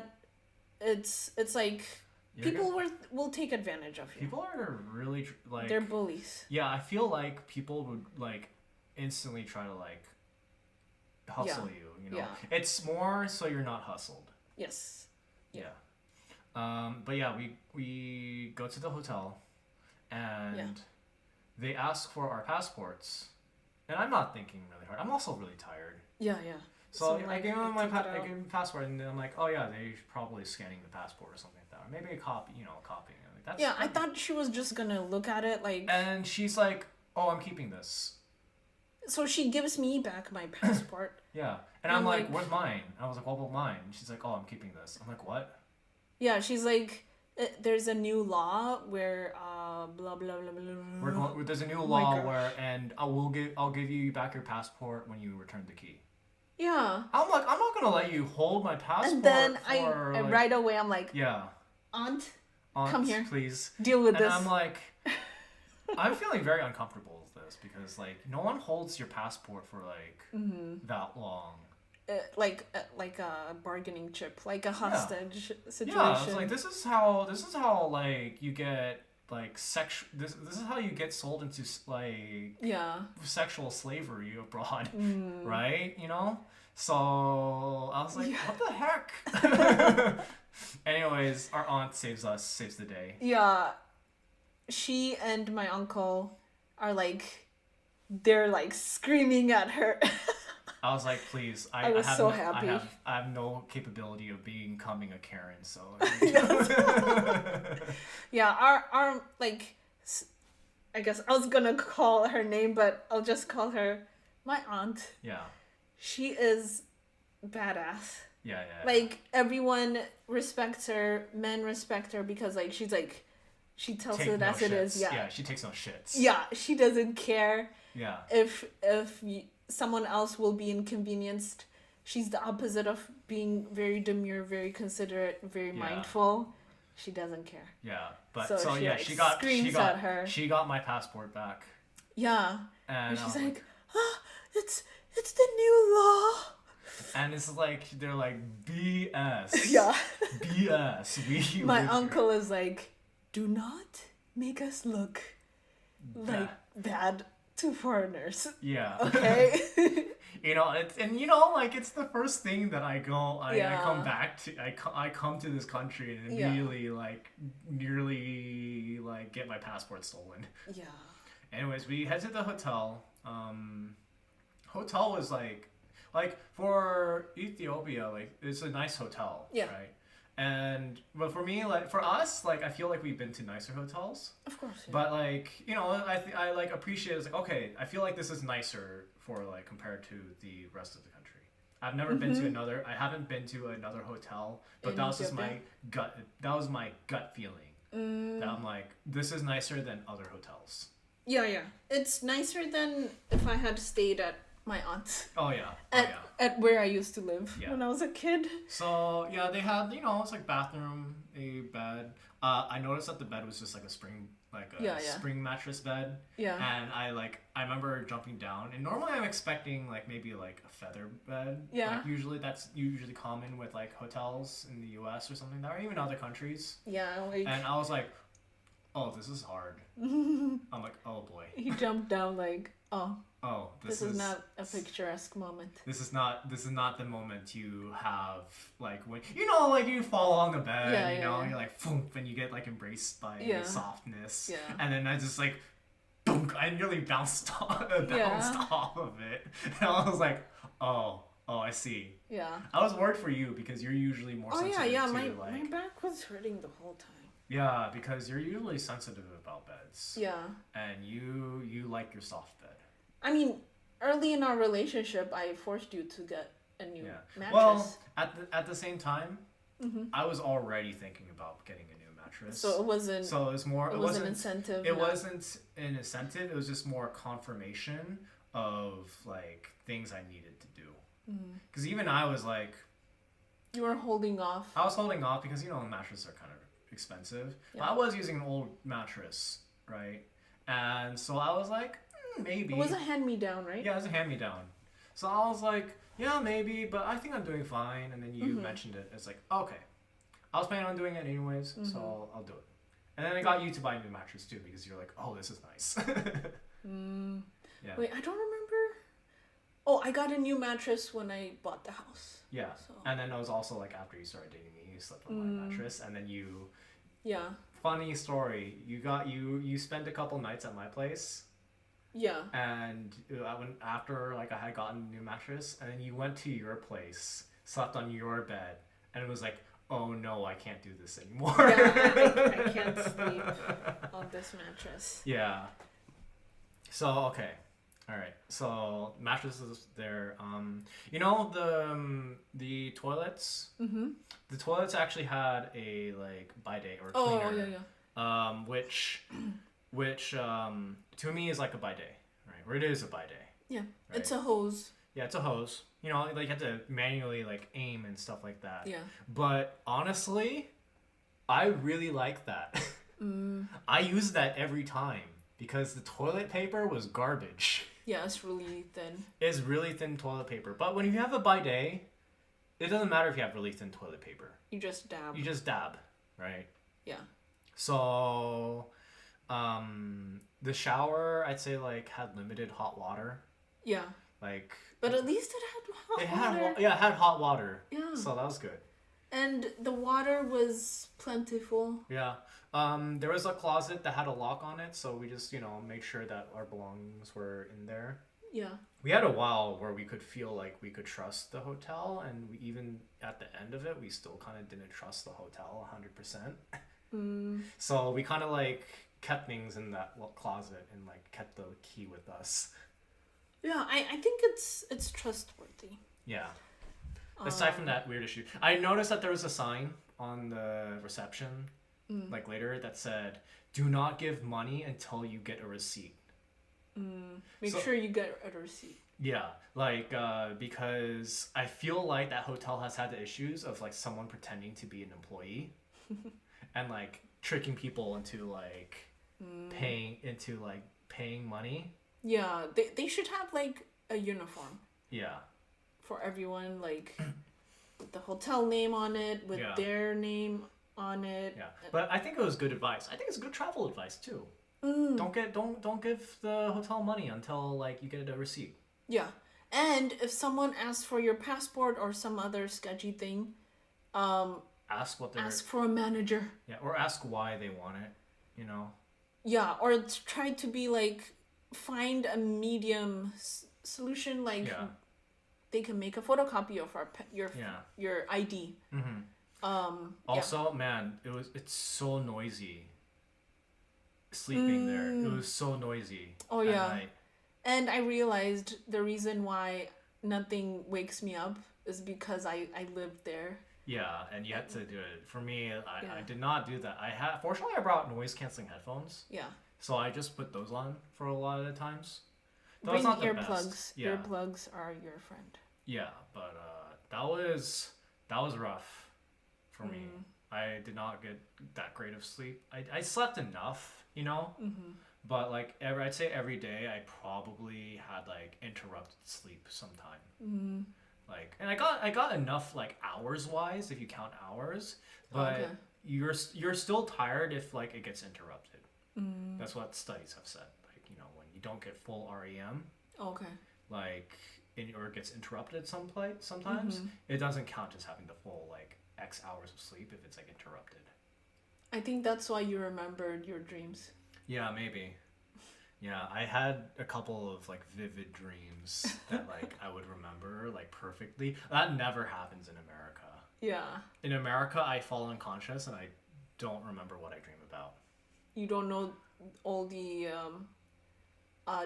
it's like You're people will take advantage of you. People are really like They're bullies. Yeah, I feel like people would like instantly try to like hustle you, you know. Yeah. It's more so you're not hustled. Yes. Yeah. But yeah, we go to the hotel and they ask for our passports. And I'm not thinking really hard. I'm also really tired. Yeah. So So, I like, gave him I took it I out. gave him the passport, and then I'm like, oh yeah, they're probably scanning the passport or something like that, or maybe a copy, copying it. Like, that's Yeah, I thought she was just gonna look at it like. And she's like, oh, I'm keeping this. So she gives me back my passport. Yeah, and I'm like, where's mine? I was like, what about mine? She's like, oh, I'm keeping this. I'm like, what? Yeah, she's like, there's a new law where blah blah blah blah. blah. There's a new Oh my law gosh. where, and I'll give you back your passport when you return the key. Yeah. I'm like, I'm not gonna let you hold my passport. And then for, I like, right away I'm like, yeah, Aunt, Aunt, come here, please. deal with And this. I'm like, I'm feeling very uncomfortable with this because like no one holds your passport for like that long. Like a bargaining chip, like a hostage situation. Yeah, it's like this is how like you get like this is how you get sold into like sexual slavery abroad, right? So I was like, what the heck? Anyways, our aunt saves the day. Yeah, she and my uncle are like, they're like screaming at her. I was like, please, I was have so no, happy. I have no capability of becoming a Karen, so. Yeah, our like, I guess I was gonna call her name, but I'll just call her my aunt. Yeah. She is badass. Yeah. Like everyone respects her, men respect her because like she's like, she tells it as it is. Yeah. Yeah, she takes no shits. Yeah, she doesn't care. Yeah. If someone else will be inconvenienced. She's the opposite of being very demure, very considerate, very mindful. She doesn't care. Yeah, but so yeah, she at her. She got my passport back. Yeah, and she's like, it's the new law. And it's like they're like BS. Yeah. BS. My uncle is like, do not make us look like bad to foreigners. Yeah. Okay. It's the first thing that I come back to. I come to this country and immediately nearly get my passport stolen. Yeah. Anyways, we head to the hotel. Hotel was like for Ethiopia, it's a nice hotel. Yeah. Right. But for me, for us, I feel like we've been to nicer hotels. Of course. Yeah. But I appreciate it's okay. I feel like this is nicer for compared to the rest of the country. I've never been to I haven't been to another hotel, but that was just my gut. That was my gut feeling. That I'm like, this is nicer than other hotels. Yeah. It's nicer than if I had stayed at my aunt's. Oh yeah. At where I used to live when I was a kid. So yeah, they had it's like bathroom, a bed. I noticed that the bed was just like a spring spring mattress bed. Yeah. And I remember jumping down, and normally I'm expecting maybe a feather bed. Yeah. Usually that's common with hotels in the U.S. or something, or even other countries. Yeah. And I was like, oh, this is hard. I'm like, oh boy. He jumped down oh, this is not a picturesque moment. This is not the moment you have when you fall on the bed, you're like foomp, and you get embraced by softness. Yeah. And then I just boom, I nearly bounced off of it. And I was like, oh, I see. Yeah. I was worried for you because you're usually more sensitive to my back was hurting the whole time. Yeah, because you're usually sensitive about beds. Yeah. And you like your soft bed. I mean, early in our relationship, I forced you to get a new mattress. Well, at the same time, I was already thinking about getting a new mattress. So it wasn't. So it was more. It was an incentive. It wasn't an incentive. It was just more confirmation of things I needed to do. Because even I was like. You were holding off. I was holding off because mattresses are kind of expensive. Yeah. But I was using an old mattress, right? And so I was like. Maybe. It was a hand-me-down, right? Yeah, it was a hand-me-down. So I was like, yeah, maybe, but I think I'm doing fine. And then you mentioned it. It's like, okay. I was planning on doing it anyways, so I'll do it. And then I got you to buy a new mattress too because you're like, oh, this is nice. Yeah. Wait, I don't remember. Oh, I got a new mattress when I bought the house. Yeah. So. And then it was also after you started dating me, you slept on my mattress, and then you. Yeah. Funny story. You spent a couple nights at my place. Yeah. And I went after like I had gotten a new mattress, and then you went to your place, slept on your bed, and it was like, oh no, I can't do this anymore. Yeah, I can't sleep on this mattress. Yeah. So okay, all right. So mattresses there. You know the toilets. Mm-hmm. The toilets actually had a like bidet or Oh, cleaner. yeah. Which to me is like a bidet, right? Or it is a bidet. Yeah. Right? It's a hose. Yeah, it's a hose. You know, like you have to manually like aim and stuff like that. Yeah. But honestly, I really like that. I use that every time because the toilet paper was garbage. Yeah, it's really thin. It's really thin toilet paper. But when you have a bidet, it doesn't matter if you have really thin toilet paper. You just dab. You just dab, right? Yeah. So, the shower, I'd say, like, had limited hot water. Yeah. Like... But at least it had hot water. It had hot water. Yeah. So that was good. And the water was plentiful. Yeah. There was a closet that had a lock on it, so we just, made sure that our belongings were in there. Yeah. We had a while where we could feel like we could trust the hotel, and we even at the end of it, we still kind of didn't trust the hotel 100%. So we kind of like kept things in that closet and like kept the key with us. Yeah, I think it's trustworthy. Yeah. Aside from that weird issue, I noticed that there was a sign on the reception, like later, that said, "Do not give money until you get a receipt." Make sure you get a receipt. Yeah, like because I feel like that hotel has had the issues of like someone pretending to be an employee and like tricking people into like paying money. Yeah, they should have like a uniform. Yeah. For everyone, like with the hotel name on it, with their name on it. Yeah, but I think it was good advice. I think it's good travel advice too. Don't give the hotel money until like you get a receipt. Yeah. And if someone asks for your passport or some other sketchy thing, ask for a manager. Yeah, or ask why they want it, Yeah, or try to be like find a medium solution, like they can make a photocopy of your ID. Also, man, it's so noisy. Sleeping there, it was so noisy. Oh yeah, night. And I realized the reason why nothing wakes me up is because I lived there. Yeah, and you had to do it. For me, I did not do that. Fortunately, I brought noise canceling headphones. Yeah. So I just put those on for a lot of the times. Bring earplugs. Yeah. Earplugs are your friend. Yeah, but that was rough for me. I did not get that great of sleep. I slept enough, but like I'd say every day I probably had like interrupted sleep sometime. Like, and I got enough like hours wise if you count hours, but you're still tired if like it gets interrupted. That's what studies have said. Like, when you don't get full REM. Okay. Like, or it gets interrupted sometimes, it doesn't count as having the full like X hours of sleep if it's like interrupted. I think that's why you remembered your dreams. Yeah, maybe. Yeah, I had a couple of like vivid dreams that like I would remember like perfectly. That never happens in America. Yeah. In America, I fall unconscious and I don't remember what I dream about. You don't know all the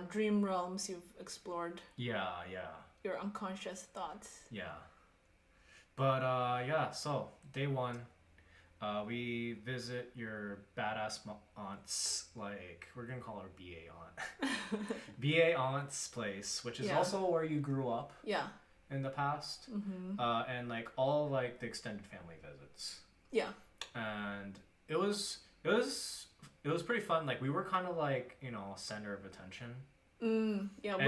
dream realms you've explored. Yeah. Your unconscious thoughts. Yeah. But so day one, we visit your badass aunt's, like, we're gonna call her BA aunt. BA aunt's place, which is also where you grew up. Yeah. In the past. And like all like the extended family visits. Yeah. And it was pretty fun. Like we were kind of like, center of attention. Yeah. And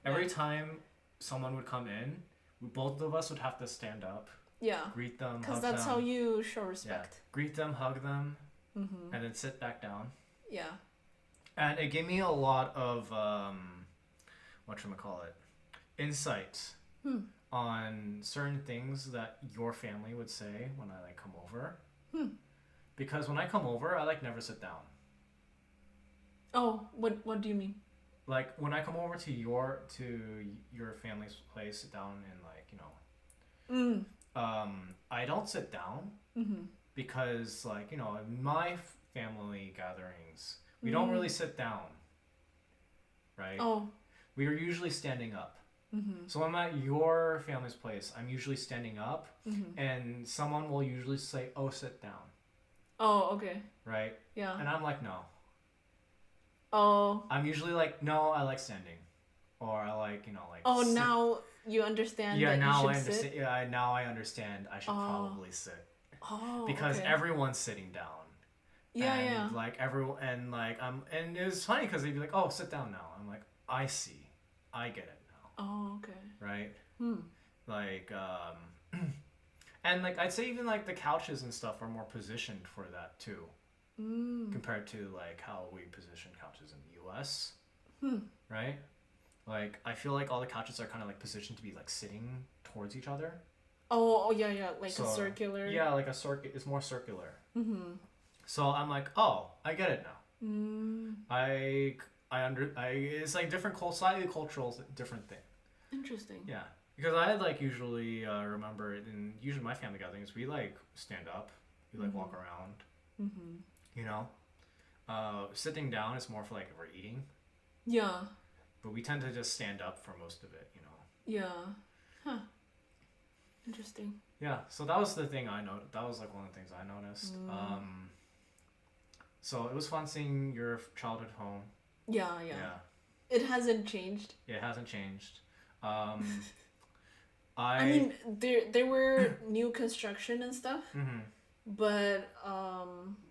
every time someone would come in, both of us would have to stand up. Yeah. Greet them. Because that's how you show respect. Yeah. Greet them, hug them, and then sit back down. Yeah. And it gave me a lot of insight on certain things that your family would say when I like come over. Because when I come over, I like never sit down. Oh, what do you mean? like when I come over to your family's place down in like, you know, I don't sit down because like, you know, in my family gatherings, we don't really sit down, right? Oh. We are usually standing up. So when I'm at your family's place, I'm usually standing up, and someone will usually say, "Oh, sit down." Oh, okay. Right? Yeah. And I'm like, no. Oh. I'm usually like, no, I like standing, or I like, you know, like. Oh, sit. now you understand. Yeah, that now you I should understand. sit? Yeah, now I understand. I should probably sit Oh. because okay. everyone's sitting down. Yeah, and yeah. Like everyone, and like and it was funny because they'd be like, "Oh, sit down now." I'm like, I see, I get it now. Oh, okay. Right. Like and like I'd say even like the couches and stuff are more positioned for that too, compared to like how we position couches in the U.S. Right. Like I feel like all the couches are kind of like positioned to be like sitting towards each other. Oh, yeah, like a circular. Yeah, like a circuit. It's more circular. So I'm like, oh, I get it now. It's like different, slightly cultural, different thing. Interesting. Yeah, because I like usually remember it in usually my family gatherings. We like stand up, we like walk around. You know, sitting down is more for like if we're eating. Yeah. But we tend to just stand up for most of it. You know. Yeah. Huh. Interesting. Yeah, so that was the thing I noticed. That was like one of the things I noticed. So it was fun seeing your childhood home. Yeah. It hasn't changed. It hasn't changed. I mean, there were new construction and stuff, but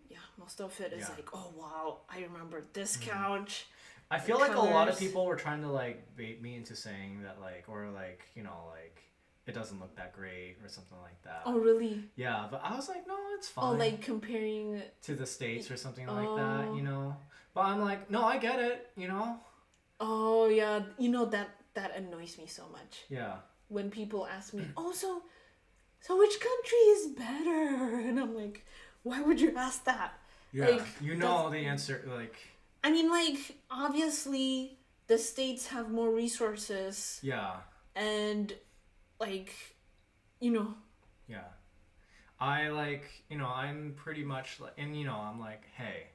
yeah, most of it is like, oh wow, I remember this couch. I feel like a lot of people were trying to like bait me into saying that like, or like, you know, like it doesn't look that great or something like that. Oh really? Yeah, but I was like, no, it's fine. Oh, like comparing to the States or something like that, you know. But I'm like, no, I get it, you know. Oh yeah, you know that annoys me so much. Yeah. When people ask me, oh, so which country is better? And I'm like, why would you ask that? Yeah, like, you know the answer, like... I mean, like, obviously, the States have more resources. Yeah. And, like, you know... Yeah. I, like, you know, I'm pretty much, like, and, you know, I'm like, hey,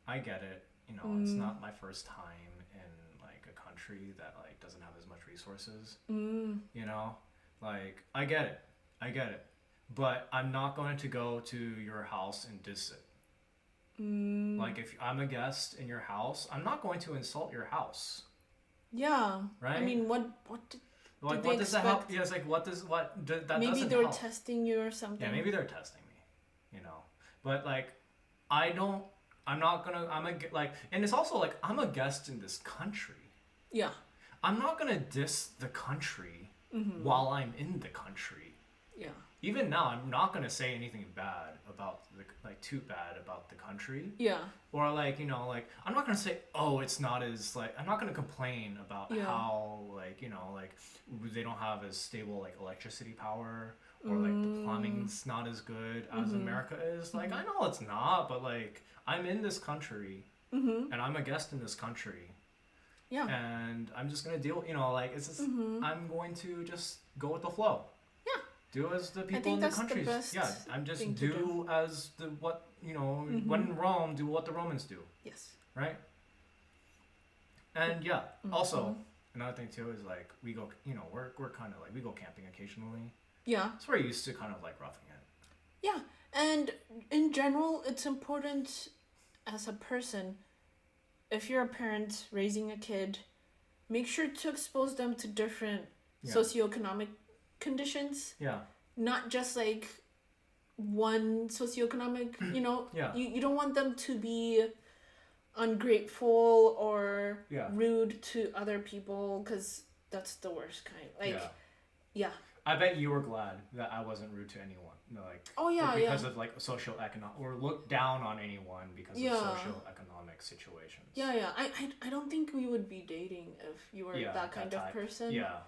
I get it. You know, it's not my first time in, like, a country that, like, doesn't have as much resources. You know? Like, I get it. But I'm not going to go to your house and diss it. Like, if I'm a guest in your house, I'm not going to insult your house. Yeah. Right? I mean, what like, did what they does that help? Yeah, it's like, that maybe doesn't they were help. testing you or something. Yeah, maybe they're testing me, you know. But, like, I'm and it's also, like, I'm a guest in this country. Yeah. I'm not going to diss the country while I'm in the country. Yeah. Even now, I'm not going to say anything bad about, too bad about the country. Yeah. Or, like, you know, like, I'm not going to say, oh, it's not as, like, I'm not going to complain about how, like, you know, like, they don't have as stable, like, electricity power, or, like, the plumbing's not as good as America is. Like, I know it's not, but, like, I'm in this country, and I'm a guest in this country. Yeah. And I'm just going to deal, you know, like, it's just, I'm going to just go with the flow. Yeah. Do as the people in the countries. I'm just do as the what, you know, when in Rome, do what the Romans do. Yes. Right? And yeah, also another thing too is like we go, you know, we're kind of like we go camping occasionally. Yeah. So we're used to kind of like roughing it. Yeah. And in general, it's important as a person, if you're a parent raising a kid, make sure to expose them to different socioeconomic conditions. Yeah. Not just like one socioeconomic, you know. Yeah. You don't want them to be ungrateful or rude to other people, because that's the worst kind. Like, yeah. I bet you were glad that I wasn't rude to anyone. Like, because of like socioeconomic, or look down on anyone because of socioeconomic situations. Yeah. I don't think we would be dating if you were that kind of person. Yeah.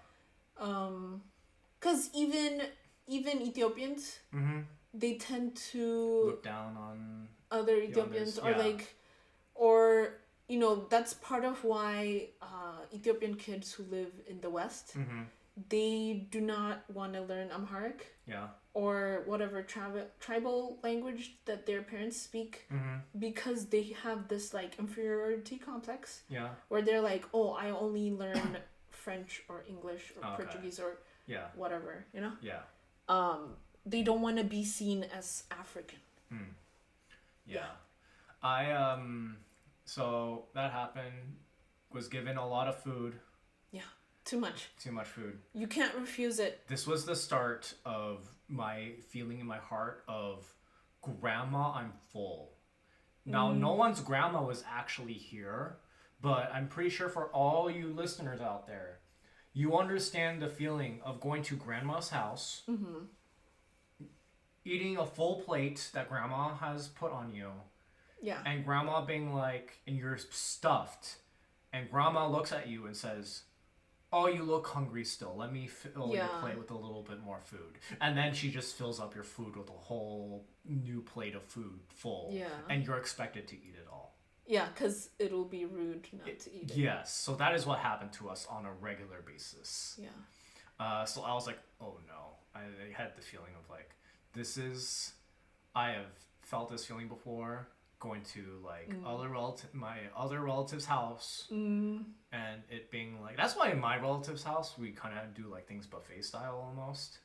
Because even Ethiopians, they tend to look down on other Ethiopians, others, or you know, that's part of why Ethiopian kids who live in the West, they do not want to learn Amharic. Yeah. Or whatever tribal language that their parents speak, because they have this like inferiority complex. Yeah. Where they're like, oh, I only learn French or English or Portuguese or whatever, you know. Yeah. They don't want to be seen as African. Yeah. I so that happened. Was given a lot of food. Yeah. Too much food. You can't refuse it. This was the start of my feeling in my heart of grandma, I'm full. Now, no one's grandma was actually here, but I'm pretty sure for all you listeners out there, you understand the feeling of going to grandma's house, eating a full plate that grandma has put on you, and grandma being like, and you're stuffed, and grandma looks at you and says, oh, you look hungry still. Let me fill your plate with a little bit more food. And then she just fills up your food with a whole new plate of food full. Yeah. And you're expected to eat it all. Yeah, because it'll be rude not to eat it. Yes. So that is what happened to us on a regular basis. Yeah. So I was like, oh no. I had the feeling of like, I have felt this feeling before. Going to like my other relative's house, and it being like, that's why in my relative's house we kind of do like things buffet style almost.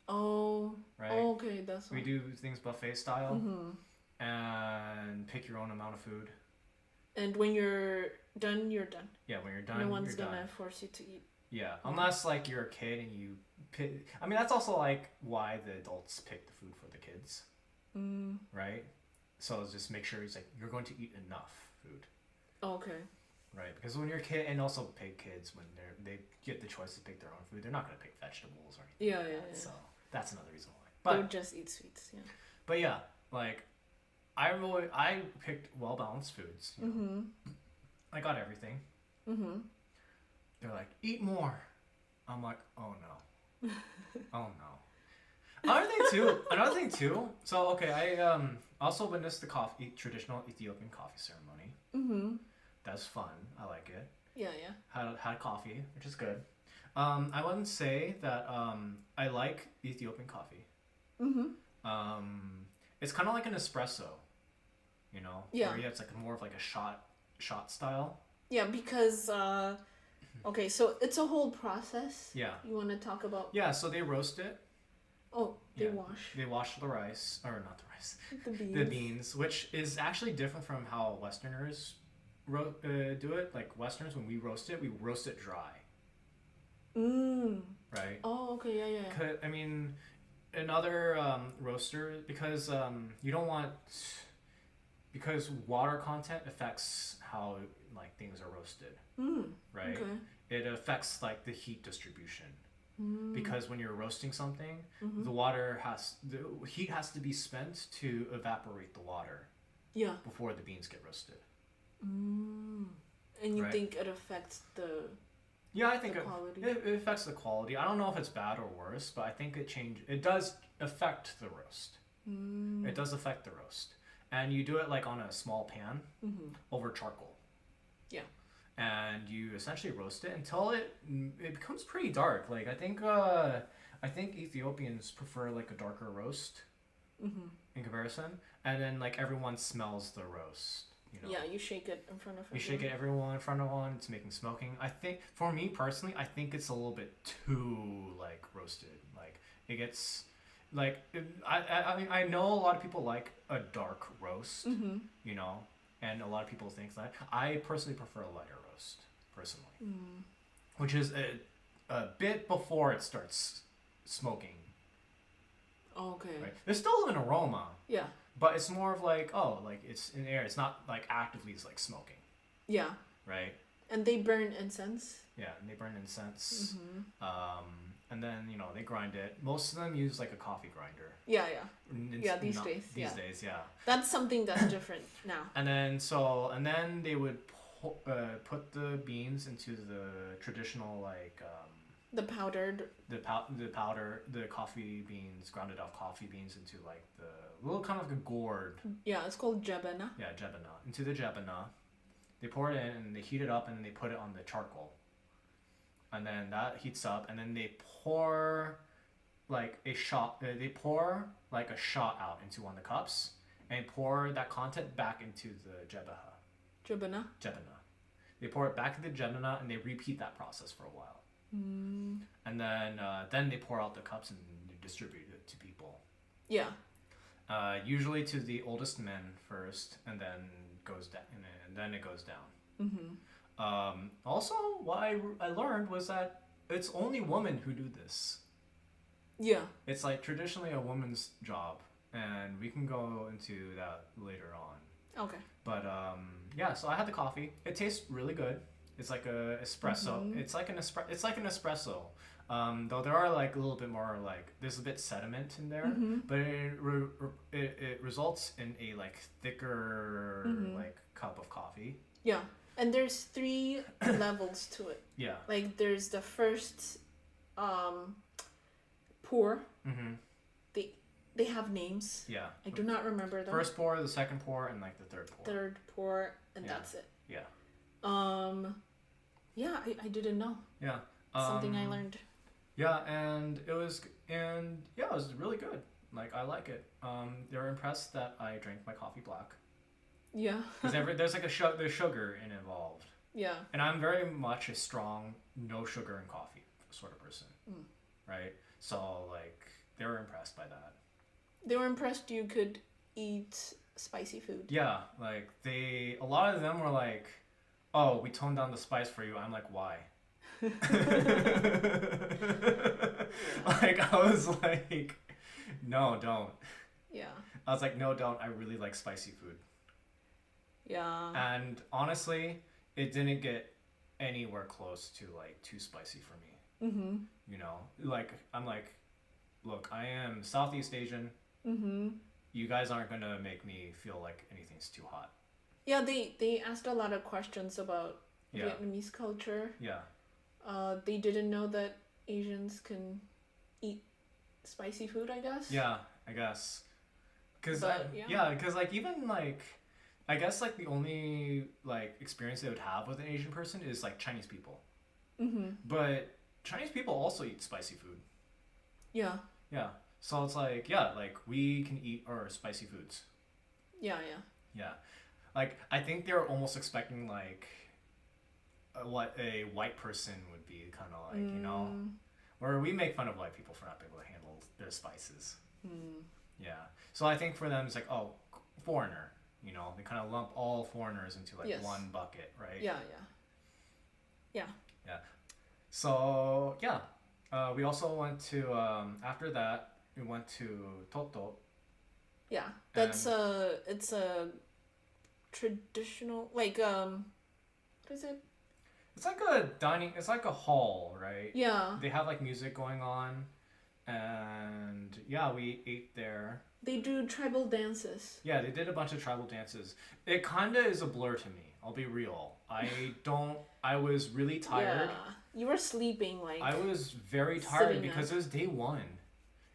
Oh, right. Oh, okay, that's we do things buffet style, and pick your own amount of food. And when you're done, you're done. Yeah, when you're done, no one's you're gonna done. Force you to eat. Yeah, unless like you're a kid and you pick. I mean, that's also like why the adults pick the food for the kids, right? So just make sure he's like, you're going to eat enough food. Okay. Right, because when you're a kid, and also big kids, when they get the choice to pick their own food, they're not going to pick vegetables or anything. Yeah. So that's another reason why. But they'll just eat sweets. Yeah. But yeah, like I picked well balanced foods. You know? I got everything. They're like, eat more. I'm like, oh no, oh no. Another thing too. So okay, I also witnessed the traditional Ethiopian coffee ceremony. That's fun. I like it. Yeah. Had coffee, which is good. I wouldn't say that I like Ethiopian coffee. It's kind of like an espresso, you know. Yeah. Where it's like more of like a shot style. Yeah, because okay, so it's a whole process. Yeah. You want to talk about? Yeah. So they roast it. Oh, they wash. They wash the rice, or not the rice. The beans. The beans, which is actually different from how Westerners do it. Like Westerners, when we roast it dry. Right. Oh, okay, yeah. I mean, another roaster, because you don't want, because water content affects how like things are roasted. Right. Okay. It affects like the heat distribution. Because when you're roasting something, the heat has to be spent to evaporate the water. Yeah. Before the beans get roasted. And you think it affects the? Yeah, I think quality. It affects the quality. I don't know if it's bad or worse, but I think it does affect the roast. It does affect the roast, and you do it like on a small pan over charcoal. Yeah. And you essentially roast it until it becomes pretty dark. Like I think Ethiopians prefer like a darker roast in comparison, and then like everyone smells the roast. You know? Yeah, you shake it in front of everyone. You shake it everyone in front of one. It's making smoking. I think for me personally, I think it's a little bit too like roasted. Like it gets like I mean I know a lot of people like a dark roast. You know. And a lot of people think that. I personally prefer a lighter roast, personally. Which is a bit before it starts smoking. Okay. Right? There's still an aroma. Yeah. But it's more of like, like it's in air. It's not like actively like smoking. Yeah. Right? And they burn incense. Yeah, and they burn incense. And then, you know, they grind it. Most of them use like a coffee grinder. Yeah. These days. These days, yeah. That's something that's different now. And then they would put the beans into the traditional like the powdered the coffee beans, grounded up coffee beans into like the little kind of like a gourd. Yeah, it's called jabana. Yeah, jabana. Into the jabana, They pour it in and they heat it up and then they put it on the charcoal. And then that heats up and then they pour like a shot. They pour like a shot out into one of the cups and pour that content back into the jebaha. Jabana. Jebana. They pour it back into the jebana and they repeat that process for a while. And then they pour out the cups and distribute it to people. Yeah. Usually to the oldest men first, and then goes down, and then it goes down. Also, what I learned was that it's only women who do this. Yeah. It's like traditionally a woman's job, and we can go into that later on. Okay. But yeah, so I had the coffee. It tastes really good. It's like a espresso. It's like an espresso. Though there are like a little bit more like there's a bit sediment in there, but it results in a like thicker like cup of coffee. Yeah, and there's 3 levels to it. Yeah. Like there's the first pour. They have names. Yeah. I do not remember them. First pour, the second pour, and like the third pour. Third pour, and that's it. Yeah. Yeah, I didn't know. Yeah. Something I learned. Yeah, and it was really good. Like I like it. They were impressed that I drank my coffee black. Yeah. Because there's like there's sugar involved. Yeah. And I'm very much a strong no sugar in coffee sort of person. Right? So like they were impressed by that. They were impressed you could eat spicy food. Yeah, like a lot of them were like, "Oh, we toned down the spice for you." I'm like, "Why?" Like I was like, "No, don't." Yeah. I was like, "No, don't. I really like spicy food." Yeah. And honestly, it didn't get anywhere close to like too spicy for me. You know, like I'm like, look, I am Southeast Asian. You guys aren't gonna make me feel like anything's too hot. Yeah, they asked a lot of questions about Vietnamese culture. Yeah. They didn't know that Asians can eat spicy food, I guess. Yeah, I guess. Cause because like even like, I guess like the only like experience they would have with an Asian person is like Chinese people. But Chinese people also eat spicy food. Yeah. Yeah. So it's like, yeah, like we can eat our spicy foods. Yeah. Yeah. Like I think they're almost expecting like what a white person would be kind of like, you know, where we make fun of white people for not being able to handle their spices. Yeah. So I think for them it's like, oh, foreigner, you know, they kind of lump all foreigners into like one bucket, right? Yeah. So yeah, we also went to after that we went to Toto. Yeah, it's a traditional like what is it? It's like a dining. It's like a hall, right? Yeah. They have like music going on, and yeah, we ate there. They do tribal dances. Yeah, they did a bunch of tribal dances. It kind of is a blur to me. I'll be real. I was really tired. Yeah. You were sleeping like. I was very tired because it was day one.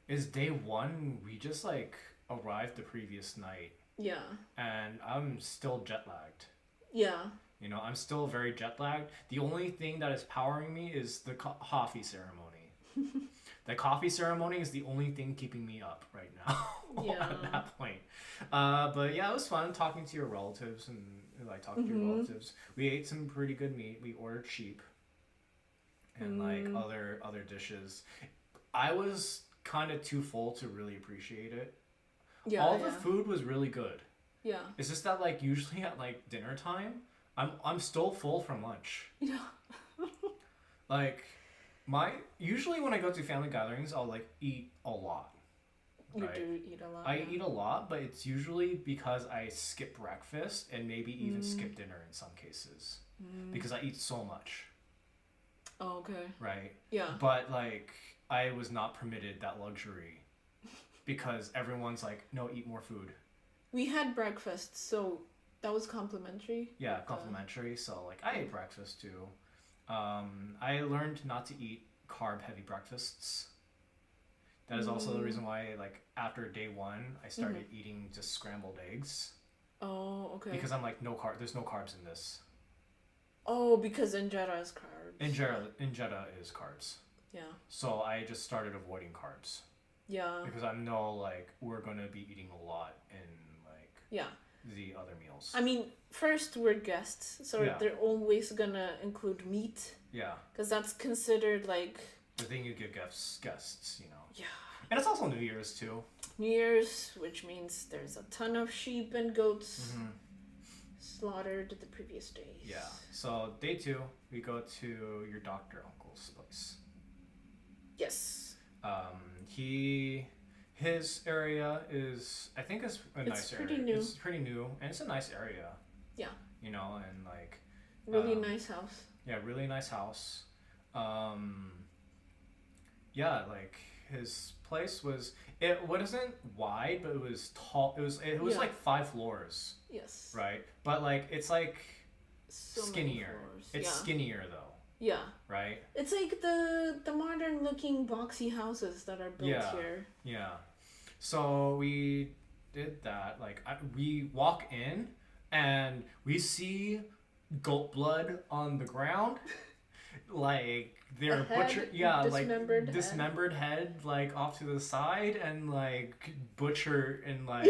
It's day one. We just like arrived the previous night. Yeah. And I'm still jet lagged. Yeah. You know, I'm still very jet lagged. The only thing that is powering me is the coffee ceremony. The coffee ceremony is the only thing keeping me up right now. Yeah. At that point. But yeah, it was fun talking to your relatives and like talking to your relatives. We ate some pretty good meat. We ordered sheep and like other dishes. I was kind of too full to really appreciate it. Yeah. All the food was really good. Yeah. It's just that like usually at like dinner time, I'm still full from lunch. Yeah. Like usually when I go to family gatherings, I'll like eat a lot. Right? You do eat a lot. I eat a lot, but it's usually because I skip breakfast and maybe even skip dinner in some cases because I eat so much. Oh, okay. Right. Yeah. But like I was not permitted that luxury because everyone's like, no, eat more food. We had breakfast, so that was complimentary. Yeah, complimentary. So like I ate breakfast too. I learned not to eat carb-heavy breakfasts. That is also the reason why, like, after day one, I started eating just scrambled eggs. Oh, okay. Because I'm like, there's no carbs in this. Oh, because injera is carbs. Injera is carbs. Yeah. So I just started avoiding carbs. Yeah. Because I know like we're gonna be eating a lot in like Yeah. the other meals. I mean, first we're guests, so Yeah. they're always gonna include meat. Yeah. Because that's considered like. The thing you give guests, you know. Yeah. And it's also New Year's too. New Year's, which means there's a ton of sheep and goats slaughtered the previous days. Yeah. So day 2, we go to your doctor uncle's place. Yes. His area is, I think it's a nice area. Pretty new. It's pretty new, and it's a nice area. Yeah. You know, and like. Really nice house. Yeah, really nice house. Yeah, like his place it wasn't wide, but it was tall. It was like 5 floors. Yes. Right, but like it's like So skinnier. It's skinnier though. Yeah. Right. It's like the modern looking boxy houses that are built here. Yeah. So we did that. Like we walk in and we see goat blood on the ground. Like they're butchered, dismembered head like off to the side, and like butchered and like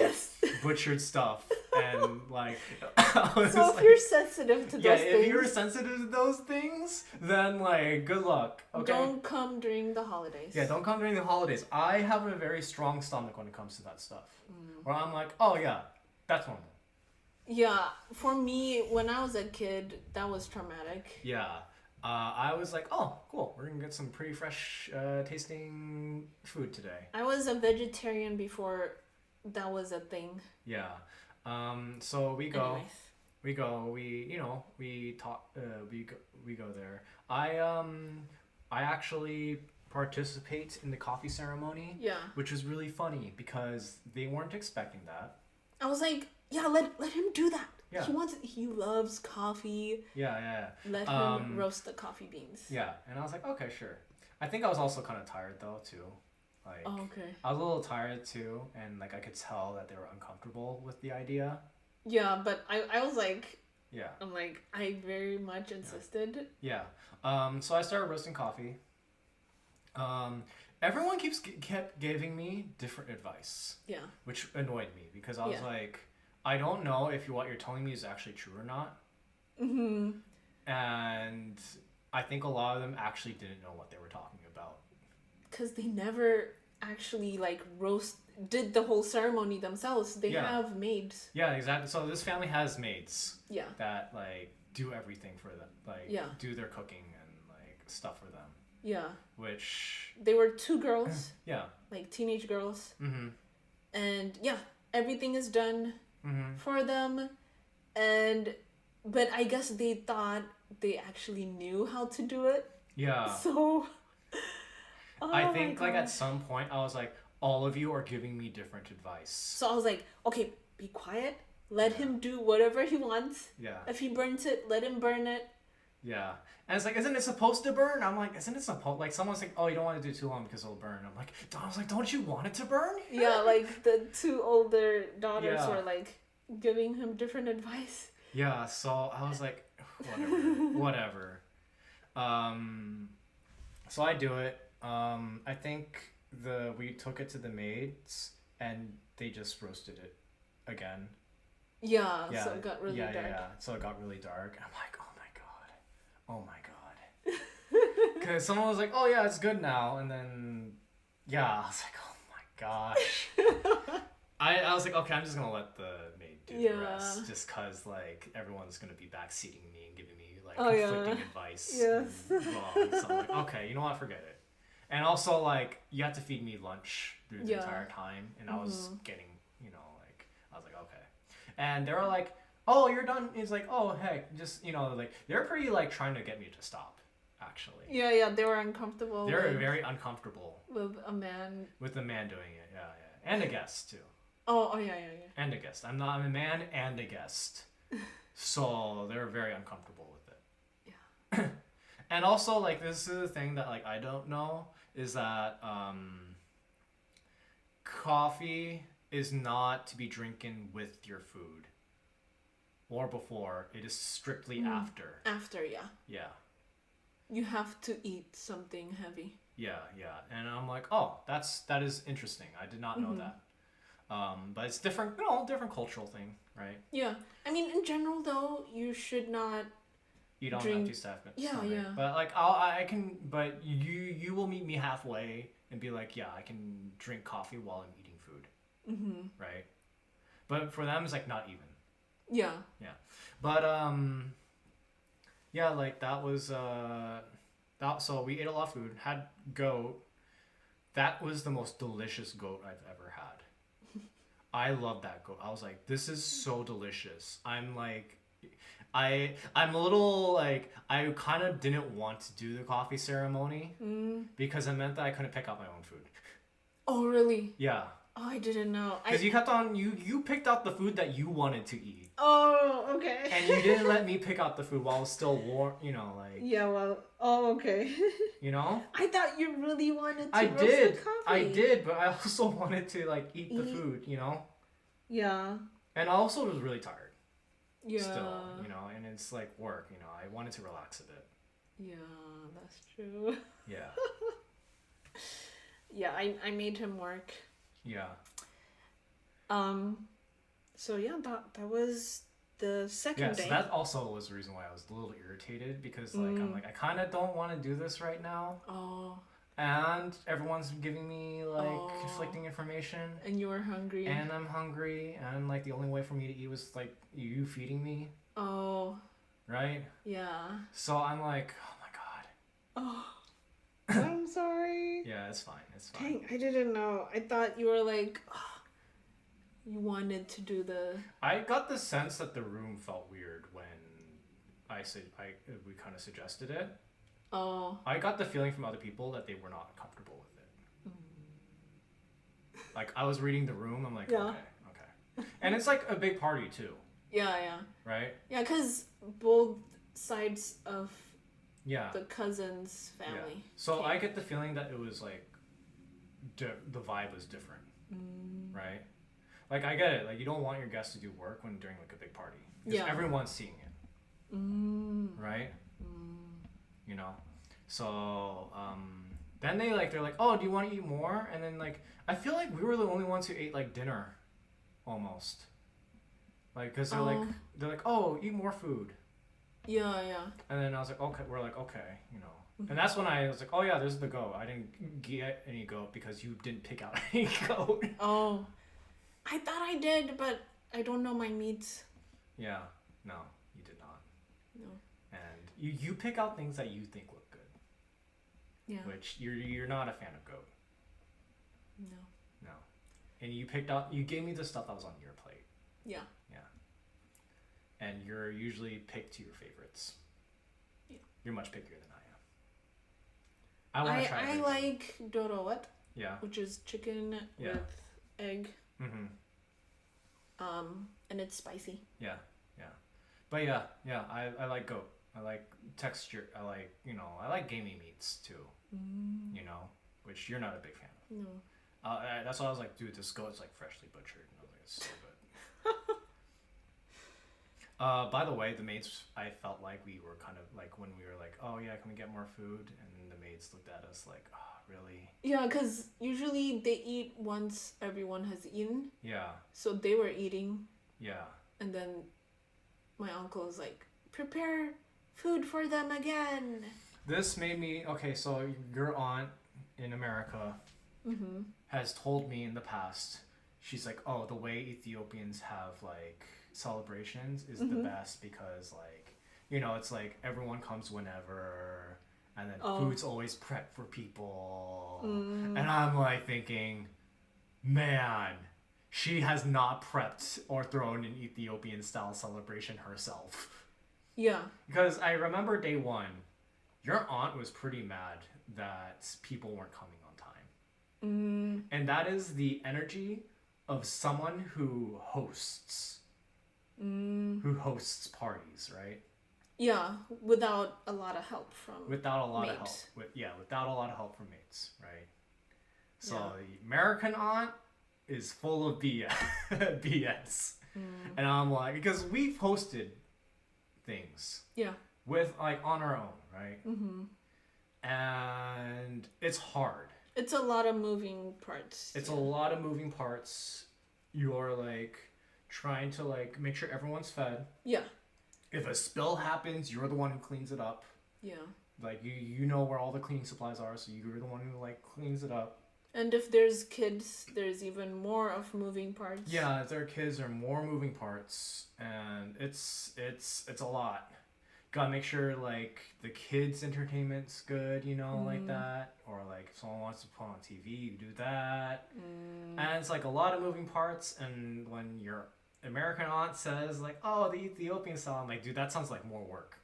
butchered stuff, and like so if you're sensitive to those things, if you're sensitive to those things, then like good luck. Okay. Don't come during the holidays. Yeah, don't come during the holidays. I have a very strong stomach when it comes to that stuff. Where I'm like, oh yeah, that's normal. Yeah, for me, when I was a kid, that was traumatic. Yeah. I was like, oh, cool. We're going to get some pretty fresh tasting food today. I was a vegetarian before that was a thing. Yeah. So we go. Anyways. We go. We talk. We go there. I actually participate in the coffee ceremony. Yeah. Which was really funny because they weren't expecting that. I was like, yeah, let him do that. Yeah. He loves coffee. Yeah. Let him roast the coffee beans. Yeah, and I was like, okay, sure. I think I was also kind of tired though too. Like, oh, okay. I was a little tired too, and like I could tell that they were uncomfortable with the idea. Yeah, but I was like. Yeah. I'm like, I very much insisted. Yeah. So I started roasting coffee. Everyone kept giving me different advice. Yeah. Which annoyed me because I was like, I don't know if what you're telling me is actually true or not. Mm-hmm. And I think a lot of them actually didn't know what they were talking about. Because they never actually like did the whole ceremony themselves. They have maids. Yeah, exactly. So this family has maids. Yeah. That like do everything for them. Like do their cooking and like stuff for them. Yeah. Which they were 2 girls. Yeah. Like teenage girls. Mm-hmm. And everything is done for them, but I guess they thought they actually knew how to do it. Yeah. So I think like at some point I was like, all of you are giving me different advice. So I was like, okay, be quiet. Let him do whatever he wants. Yeah. If he burns it, let him burn it. Yeah. And it's like, isn't it supposed to burn? I'm like, isn't it supposed... Like, someone's like, oh, you don't want to do too long because it'll burn. I was like, don't you want it to burn? Yeah, like, the 2 older daughters were, like, giving him different advice. Yeah, so I was like, whatever. So I do it. I think we took it to the maids, and they just roasted it again. Yeah, so it got really dark. Yeah, so it got really dark. And I'm like, oh my god. Because someone was like, oh yeah, it's good now. And then, I was like, oh my gosh. I was like, okay, I'm just going to let the maid do the rest. Just because, like, everyone's going to be backseating me and giving me, like, conflicting advice. Yes. So I'm like, okay, you know what, forget it. And also, like, you have to feed me lunch through the entire time. And I was getting, I was like, okay. And they were like, oh, you're done. It's like, oh, heck, just, like, they're pretty, like, trying to get me to stop, actually. Yeah, they were uncomfortable. They were very uncomfortable. With a man. With the man doing it, yeah. And a guest, too. Oh, yeah. And a guest. I'm a man and a guest. So, they were very uncomfortable with it. Yeah. And also, like, this is the thing that, like, I don't know, is that, coffee is not to be drinking with your food. or before. It is strictly after. After, yeah. Yeah. You have to eat something heavy. Yeah, yeah. And I'm like, oh, that is interesting. I did not know that. But it's different, different cultural thing, right? Yeah. I mean, in general, though, you should not You don't drink. have to stomach. Yeah, yeah. But like, I can. But you will meet me halfway and be like, yeah, I can drink coffee while I'm eating food. Right. But for them, it's like not even. Yeah. Yeah. But yeah, like that was that. So we ate a lot of food. Had goat. That was the most delicious goat I've ever had. I love that goat. I was like, this is so delicious. I'm like, I'm a little like, I kind of didn't want to do the coffee ceremony because it meant that I couldn't pick out my own food. Oh, really? Yeah. Oh, I didn't know. Because you kept on, you picked out the food that you wanted to eat. Oh, okay. And you didn't let me pick out the food while it was still warm, like. Yeah, well, oh, okay. I thought you really wanted to I roast did. the coffee. I did, but I also wanted to like eat the food, Yeah. And I also was really tired. Yeah. Still, and it's like work, I wanted to relax a bit. Yeah, that's true. Yeah. Yeah, I made him work. Yeah. So yeah, that was the second day. So that also was the reason why I was a little irritated because I'm like I kind of don't want to do this right now. Oh. And everyone's giving me like conflicting information. And you were hungry. And I'm hungry, and like the only way for me to eat was like you feeding me. Oh. Right? Yeah. So I'm like, oh my god. Oh. I'm sorry. Yeah, it's fine. It's fine. Dang, I didn't know. I thought you were like, you wanted to do the. I got the sense that the room felt weird when we kind of suggested it. Oh. I got the feeling from other people that they were not comfortable with it. Like I was reading the room, I'm like, okay. And it's like a big party too. Yeah, yeah. Right? Yeah, because both sides of yeah. the cousin's family. Yeah. So I get the feeling that it was like the vibe was different. Right? Like I get it. Like you don't want your guests to do work when during like a big party. Because everyone's seeing it. Right? So then they're like, oh, do you want to eat more? And then like I feel like we were the only ones who ate like dinner almost, like because they're like oh, eat more food. Yeah, yeah. And then I was like, okay, we're like, okay, and that's when I was like, oh yeah, there's the goat. I didn't get any goat because you didn't pick out any goat. Oh, I thought I did, but I don't know my meats. Yeah, no, you did not. No. And you pick out things that you think look good. Yeah. Which you're not a fan of goat. No. No. And you gave me the stuff that was on your plate. Yeah. Yeah. And you're usually picked to your favorites. Yeah. You're much pickier than I am. I want to try I like dorowat. Yeah. Which is chicken with egg. Mm-hmm. And it's spicy. Yeah, yeah. But yeah, I like goat. I like texture. I like gamey meats too. Which you're not a big fan of. No. That's why I was like, dude, this goat's like freshly butchered. And I was like, it's so good. By the way, the maids, I felt like we were kind of like when we were like, oh yeah, can we get more food? And the maids looked at us like, oh, really? Yeah, because usually they eat once everyone has eaten. Yeah. So they were eating. Yeah. And then my uncle was like, prepare food for them again. This made me, okay, so your aunt in America has told me in the past, she's like, oh, the way Ethiopians have like celebrations is the best because like, it's like everyone comes whenever and then food's always prepped for people. And I'm like thinking, man, she has not prepped or thrown an Ethiopian style celebration herself. Yeah. Because I remember day one, your aunt was pretty mad that people weren't coming on time. And that is the energy of someone who hosts. Who hosts parties, right? Yeah, without a lot of help from without a lot mates. of help. Without a lot of help from mates, right? So the American aunt is full of BS. And I'm like, because we've hosted things. Yeah. With like on our own, right? And it's hard. It's a lot of moving parts. It's a lot of moving parts. You're like trying to like make sure everyone's fed. Yeah. If a spill happens, you're the one who cleans it up. Yeah. Like you know where all the cleaning supplies are, so you're the one who like cleans it up. And if there's kids, there's even more of moving parts. Yeah, if there are kids, there are more moving parts, and it's a lot. Gotta make sure like the kids' entertainment's good, you know, like that. Or like if someone wants to put on TV, you do that. And it's like a lot of moving parts. And when your American aunt says like, "Oh, the Ethiopian style," I'm like, dude, that sounds like more work.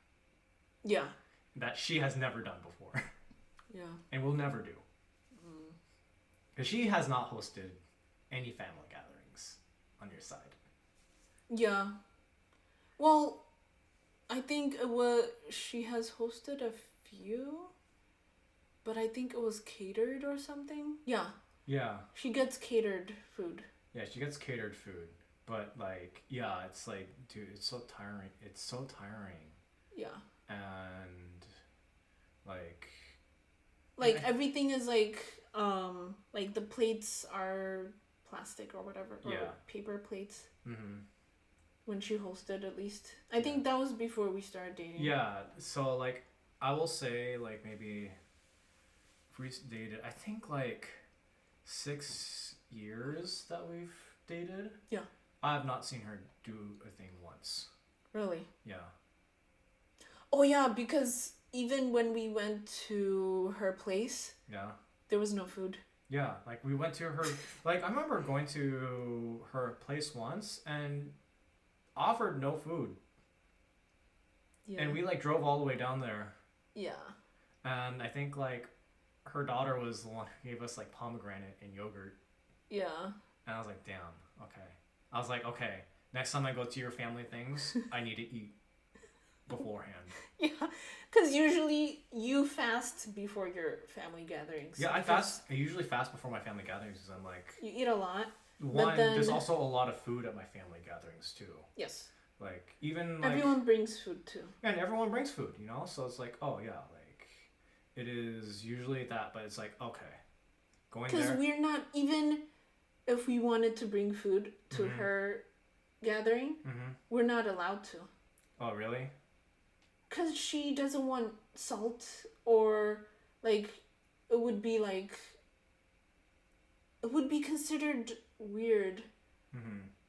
Yeah. That she has never done before. Yeah. And will never do. Because she has not hosted any family gatherings on your side. Yeah. Well, I think she has hosted a few, but I think it was catered or something. Yeah. Yeah. She gets catered food. Yeah, she gets catered food. But like, yeah, it's like, dude, it's so tiring. It's so tiring. Yeah. And like everything is like the plates are plastic or whatever, or paper plates. When she hosted, at least I think that was before we started dating. Yeah, so like I will say like maybe if we dated, I think like 6 years that we've dated. Yeah. I have not seen her do a thing once. Really? Yeah. Oh yeah, because even when we went to her place, there was no food. Yeah, like we went to her, like I remember going to her place once and offered no food. Yeah. And we like drove all the way down there. Yeah. And I think like her daughter was the one who gave us like pomegranate and yogurt. Yeah. And I was like, damn, okay. I was like, okay, next time I go to your family things, I need to eat beforehand. Yeah, because usually you fast before your family gatherings. Yeah, I fast. I usually fast before my family gatherings because I'm like... You eat a lot. One, there's also a lot of food at my family gatherings too. Yes. Like, even like... Everyone brings food too. Yeah, and everyone brings food, you know? So it's like, oh yeah, like, it is usually that, but it's like, okay. Going there... Because we're not, even if we wanted to bring food to her gathering, we're not allowed to. Oh, really? Because she doesn't want salt, or like it would be considered weird.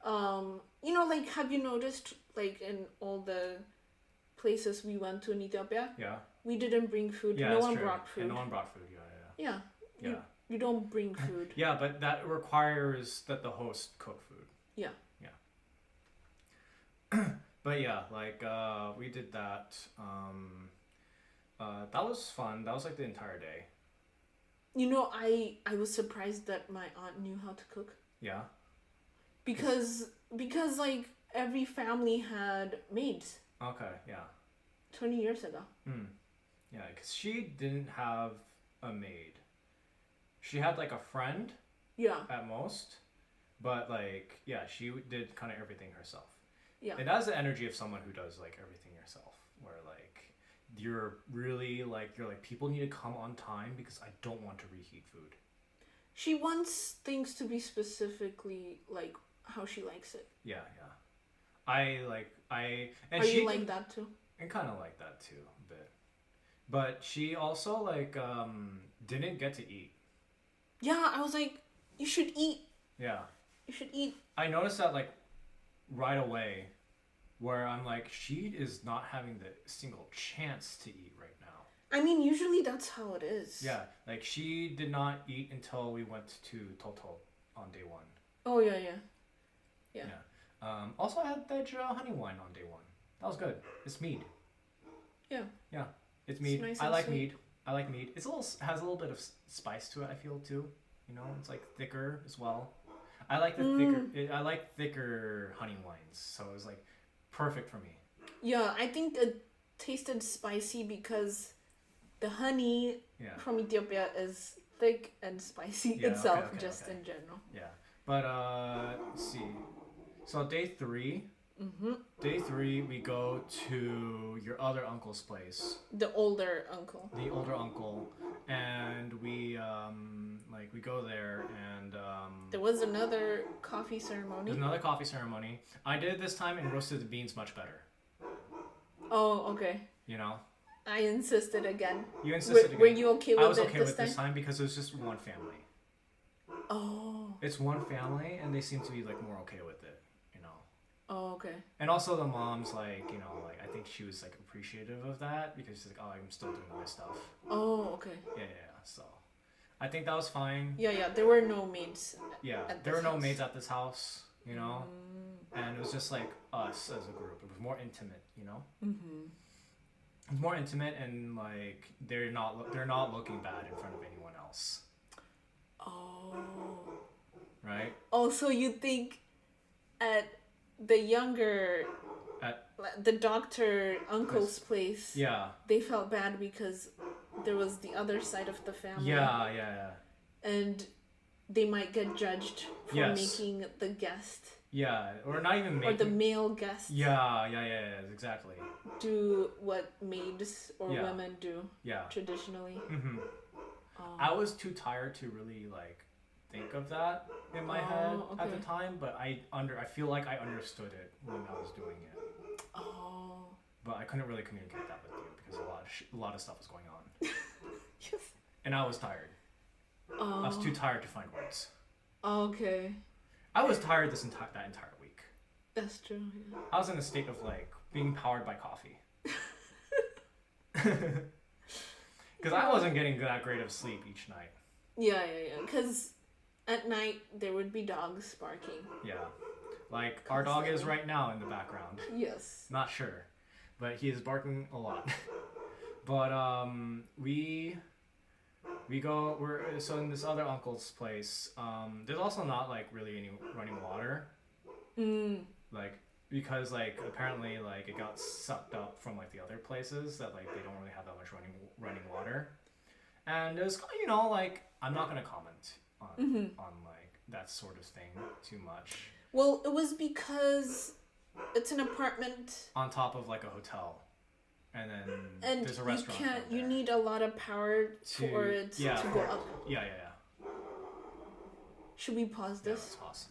You know, like, have you noticed like in all the places we went to in Ethiopia, we didn't bring food. No one brought food. And no one brought food. Yeah. You don't bring food. Yeah, but that requires that the host cook food. Yeah. But yeah, like we did that. That was fun. That was like the entire day. You know, I was surprised that my aunt knew how to cook. Yeah. Because like every family had maids. Okay. Yeah. 20 years ago. Yeah, because she didn't have a maid. She had like a friend. Yeah. At most, but like she did kind of everything herself. Yeah. It has the energy of someone who does like everything yourself, where like you're like people need to come on time because I don't want to reheat food. She wants things to be specifically like how she likes it. Yeah. And are she you like that too? I kind of like that too a bit, but she also like didn't get to eat. Yeah, I was like, you should eat. Yeah. You should eat. I noticed that like right away, where I'm like, she is not having the single chance to eat right now. I mean, usually that's how it is. Yeah, like she did not eat until we went to Toto on day one. Oh yeah. Also, I had veg honey wine on day one. That was good. It's mead. Yeah. Yeah, it's mead. Nice. I like mead. It's has a little bit of spice to it. I feel too. You know, it's like thicker as well. I like thicker honey wines, so it was like perfect for me. Yeah, I think it tasted spicy because the honey from Ethiopia is thick and spicy itself, in general. Yeah, but let's see. So day 3. Mm-hmm. Day 3, we go to your other uncle's place. The older uncle. The older uncle, and we we go there, and there was another coffee ceremony. There's another coffee ceremony. I did it this time and roasted the beans much better. Oh, okay. You know. I insisted again. You insisted again. Were you okay with it? I was okay with this time because it was just one family. Oh. It's one family, and they seem to be like more okay with it. Oh, okay. And also the mom's like, I think she was like appreciative of that because she's like, oh, I'm still doing my stuff. Oh, okay. Yeah. So, I think that was fine. Yeah. There were no maids. Yeah, there were no maids at this house, and it was just like us as a group. It was more intimate, Mm-hmm. It was more intimate, and like they're not looking bad in front of anyone else. Oh. Right. Also, you think at the younger, the doctor uncle's place, yeah, they felt bad because there was the other side of the family. Yeah. And they might get judged for making the guest. Yeah, or not even making. Or the male guest. Yeah, exactly. Do what maids or women do. Yeah. Traditionally. Mm-hmm. I was too tired to really think of that in my head at the time, but I feel like I understood it when I was doing it. Oh. But I couldn't really communicate that with you because a lot of stuff was going on. Yes. And I was tired. I was too tired to find words. Okay. I was tired that entire week. That's true. Yeah. I was in a state of being powered by coffee. Because I wasn't getting that great of sleep each night. Yeah. Because at night there would be dogs barking. Yeah. Like our dog is right now in the background. Yes. Not sure. But he is barking a lot. But we're in this other uncle's place. There's also not really any running water. Because apparently it got sucked up from the other places that they don't really have that much running water. And it was I'm not gonna comment on that sort of thing too much. Well, it was because it's an apartment on top of a hotel. And then there's a restaurant. You need a lot of power for it to go up. Yeah. Should we pause this? Let's pause.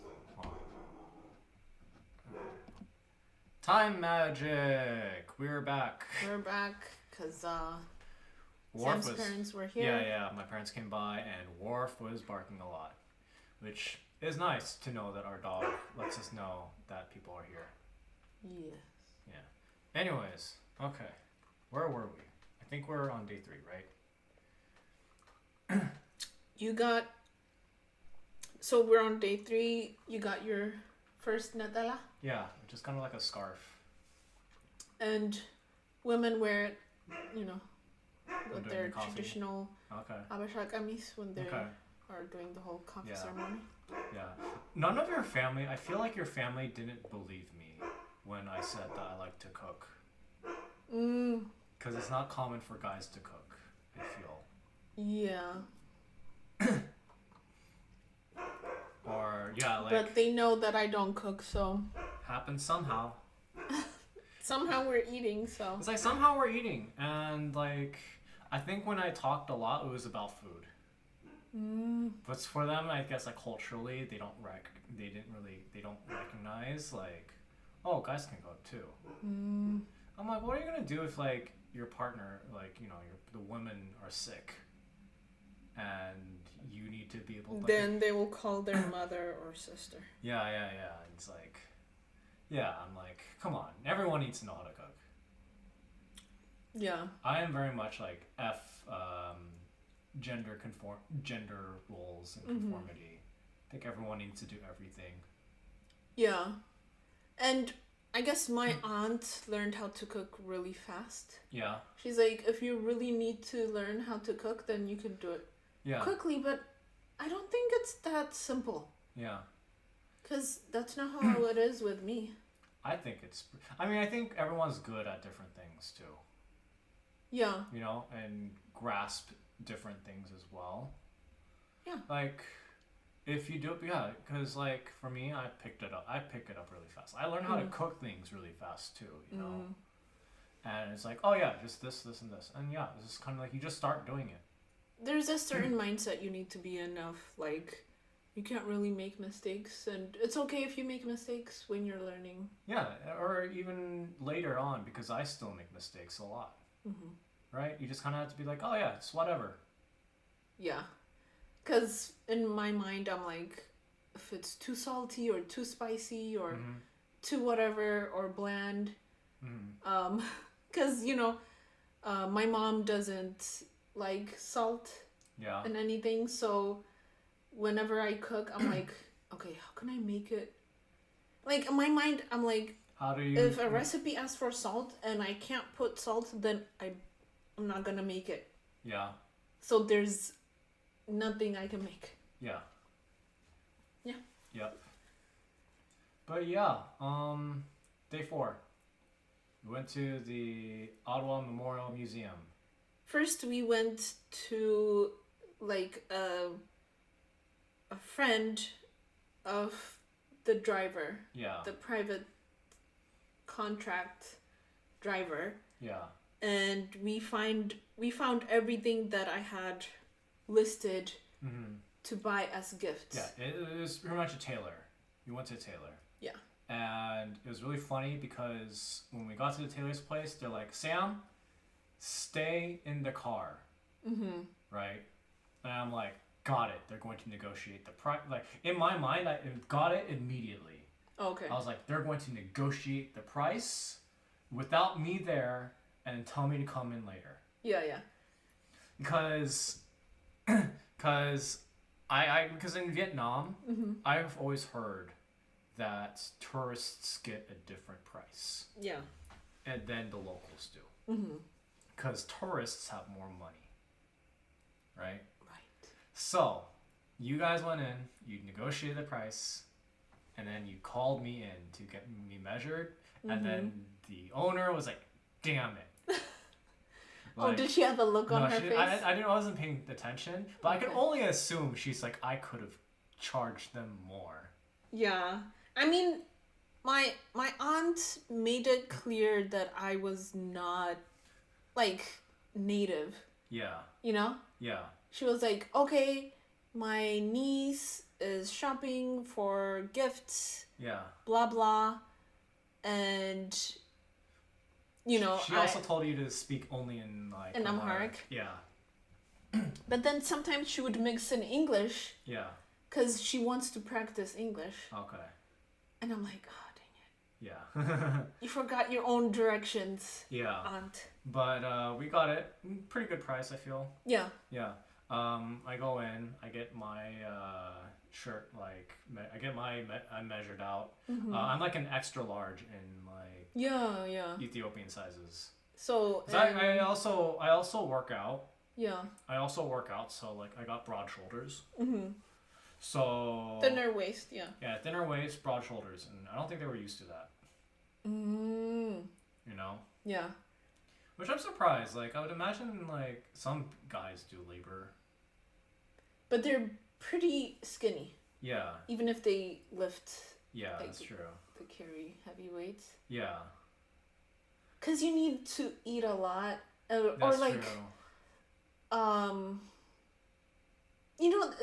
Time magic. We're back. We're back because Sam's parents were here. Yeah. My parents came by and Worf was barking a lot, which is nice to know that our dog lets us know that people are here. Yes. Yeah. Anyways, okay. Where were we? I think we're on day 3, right? So we're on day 3. You got your first nadala. Yeah, just kind of like a scarf. And women wear it, with their traditional Habesha kamis when they are doing the whole coffee ceremony. Yeah. None of your family, I feel like your family didn't believe me when I said that I like to cook. Because it's not common for guys to cook, I feel. Yeah. Or, but they know that I don't cook, so... Happens somehow. Somehow we're eating, so... It's somehow we're eating. And, I think when I talked a lot, it was about food. But for them, I guess, culturally, they don't recognize, oh, guys can cook, too. I'm like, what are you going to do if, your partner, the women are sick and you need to be able to... Then they will call their mother or sister. Yeah. And it's I'm like, come on, everyone needs to know how to cook. Yeah. I am very much gender roles and conformity. I think everyone needs to do everything. Yeah. And I guess my aunt learned how to cook really fast. Yeah. She's like, if you really need to learn how to cook, then you can do it quickly, but I don't think it's that simple. Yeah. Because that's not how it is with me. I think I think everyone's good at different things, too. Yeah. And grasp different things as well. Yeah. If you do it, yeah, because like for me, I picked it up. I pick it up really fast. I learned how to cook things really fast too. You know, and it's like, oh yeah, just this, and this, and yeah, it's just kind of like you just start doing it. There's a certain mindset you need to be in of like, you can't really make mistakes, and it's okay if you make mistakes when you're learning. Yeah, or even later on, because I still make mistakes a lot. Right? You just kind of have to be like, oh yeah, it's whatever. Yeah. Because in my mind, I'm like, if it's too salty or too spicy or too whatever or bland, because, my mom doesn't like salt in anything. So whenever I cook, I'm like, okay, how can I make it? Like, in my mind, I'm like, how do you... if a recipe asks for salt and I can't put salt, then I'm not going to make it. Yeah. So there's nothing I can make. Yeah. Yeah. Yep. But yeah, day 4. We went to the Ottawa Memorial Museum. First, we went to like a friend of the driver. Yeah. The private contract driver. Yeah. And we found everything that I had listed to buy as gifts. Yeah, it was pretty much a tailor. We went to a tailor. Yeah. And it was really funny because when we got to the tailor's place, they're like, Sam, stay in the car. Right? And I'm like, got it. They're going to negotiate the price. Like, in my mind, I got it immediately. Okay. I was like, they're going to negotiate the price without me there and tell me to come in later. Yeah, yeah. Because in Vietnam, I've always heard that tourists get a different price. Yeah. And then the locals do. Because tourists have more money. Right? Right. So, you guys went in, you negotiated the price, and then you called me in to get me measured, and then the owner was like, damn it. Like, did she have a look on her face? I wasn't paying attention, but I could only assume she's like, I could have charged them more. Yeah. I mean, my aunt made it clear that I was not, like, native. Yeah. You know? Yeah. She was like, okay, my niece is shopping for gifts. Yeah. Blah, blah. And... she also told you to speak only in like in Amharic. Yeah. But then sometimes she would mix in English. Yeah. Because she wants to practice English. Okay. And I'm like, oh, dang it. Yeah. You forgot your own directions. Yeah. Aunt. But we got it. Pretty good price, I feel. Yeah. Yeah. I go in. I get my shirt. Like I get I'm measured out. I'm like an extra large in like. Yeah. Ethiopian sizes. So. I also work out. Yeah. I also work out, so like I got broad shoulders. So. Thinner waist, yeah. Yeah, thinner waist, broad shoulders, and I don't think they were used to that. You know. Yeah. Which I'm surprised. Like I would imagine, like some guys do labor. But they're pretty skinny. Yeah. Even if they lift. Yeah, like, that's true. To carry heavy weights. Yeah. Cause you need to eat a lot, or like, true.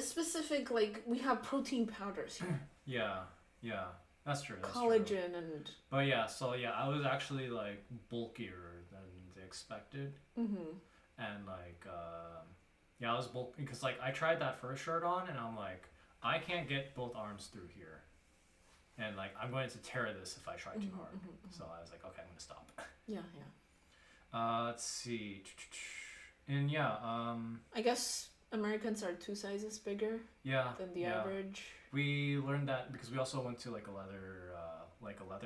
Specific like we have protein powders here. Yeah, that's true. That's collagen true. and. But yeah, so yeah, I was actually like bulkier than they expected, and like I was bulky because like I tried that first shirt on, and I'm like, I can't get both arms through here. And like I'm going to tear this if I try too hard. So I was like, okay, I'm gonna stop. Yeah. Let's see. And yeah. I guess Americans are 2 sizes bigger. Yeah. Than the average. We learned that because we also went to like a leather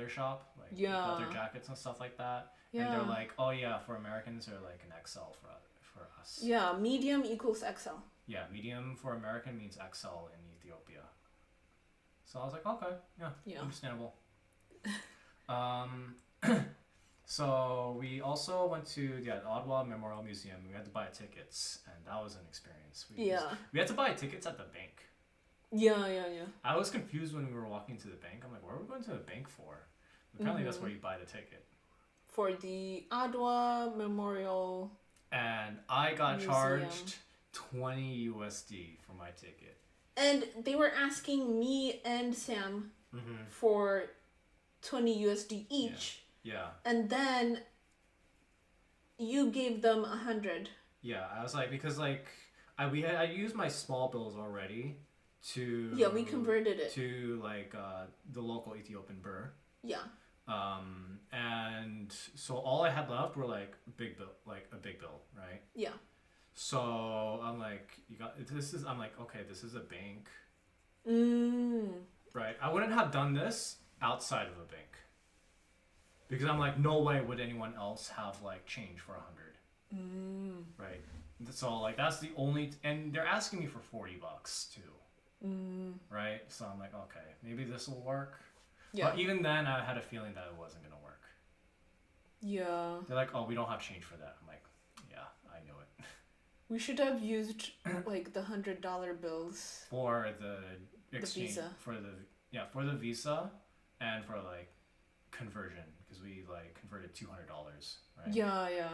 shop, like leather jackets and stuff like that. Yeah. And they're like, oh yeah, for Americans they're like an XL for us. Yeah, medium equals XL. Yeah, medium for American means XL in Ethiopia. So I was like, okay, yeah. Understandable. So we also went to the Ottawa Memorial Museum. We had to buy tickets, and that was an experience. We had to buy tickets at the bank. Yeah. I was confused when we were walking to the bank. I'm like, what are we going to the bank for? Apparently that's where you buy the ticket. For the Adwa Memorial. And I got Museum. charged 20 USD for my ticket. And they were asking me and Sam for 20 USD each. Yeah. And then you gave them 100. Yeah, I was like, because like I used my small bills already to we converted it to like the local Ethiopian birr. Yeah. And so all I had left were like a big bill, right? Yeah. So I'm like, I'm like, okay, this is a bank. Right. I wouldn't have done this outside of a bank. Because I'm like, no way would anyone else have like change for 100. Right. So like that's the only, and they're asking me for $40 too. Right. So I'm like, okay, maybe this will work. Yeah. But even then, I had a feeling that it wasn't gonna work. Yeah. They're like, oh, we don't have change for that. I'm like, yeah, I knew it. We should have used like the $100 bills for the exchange, visa. for the visa, and for like conversion, because we like converted $200, right? Yeah.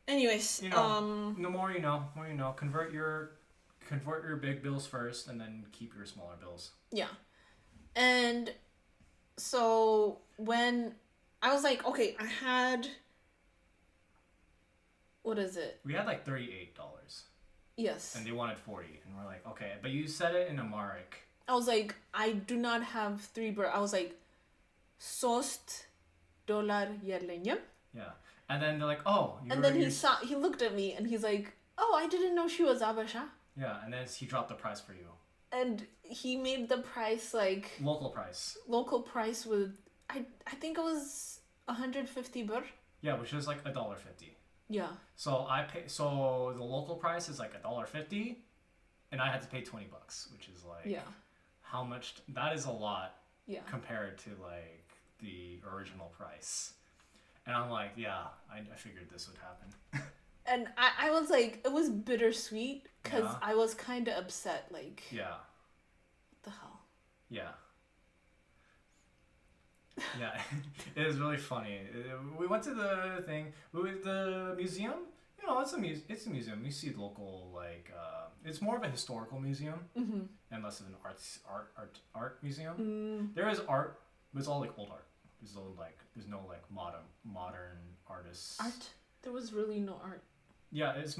Anyways, the more you know, convert your big bills first, and then keep your smaller bills. Yeah. And so when I was like, okay, I had, what is it? We had like $38. Yes. And they wanted 40, and we're like, okay, but you said it in Amharic. I was like, I do not have 3 birr. I was like, $3 የለኝም. Yeah. And then they're like, oh. And then he looked at me and he's like, oh, I didn't know she was Abasha. Yeah, and then he dropped the price for you. And he made the price like local price with I think it was 150 birr. Yeah, which is like $1.50. Yeah. So so the local price is like $1.50, and I had to pay $20, which is like how much? That is a lot. Yeah. Compared to like the original price, and I'm like, yeah, I figured this would happen. And I was like, it was bittersweet because I was kind of upset. Like, yeah. What the hell? Yeah. Yeah, it was really funny. We went to the thing, the museum. You know, it's a museum. You see local like it's more of a historical museum and less of an art museum. There is art, but it's all like old art. There's no like modern artists. Art? There was really no art. Yeah, it was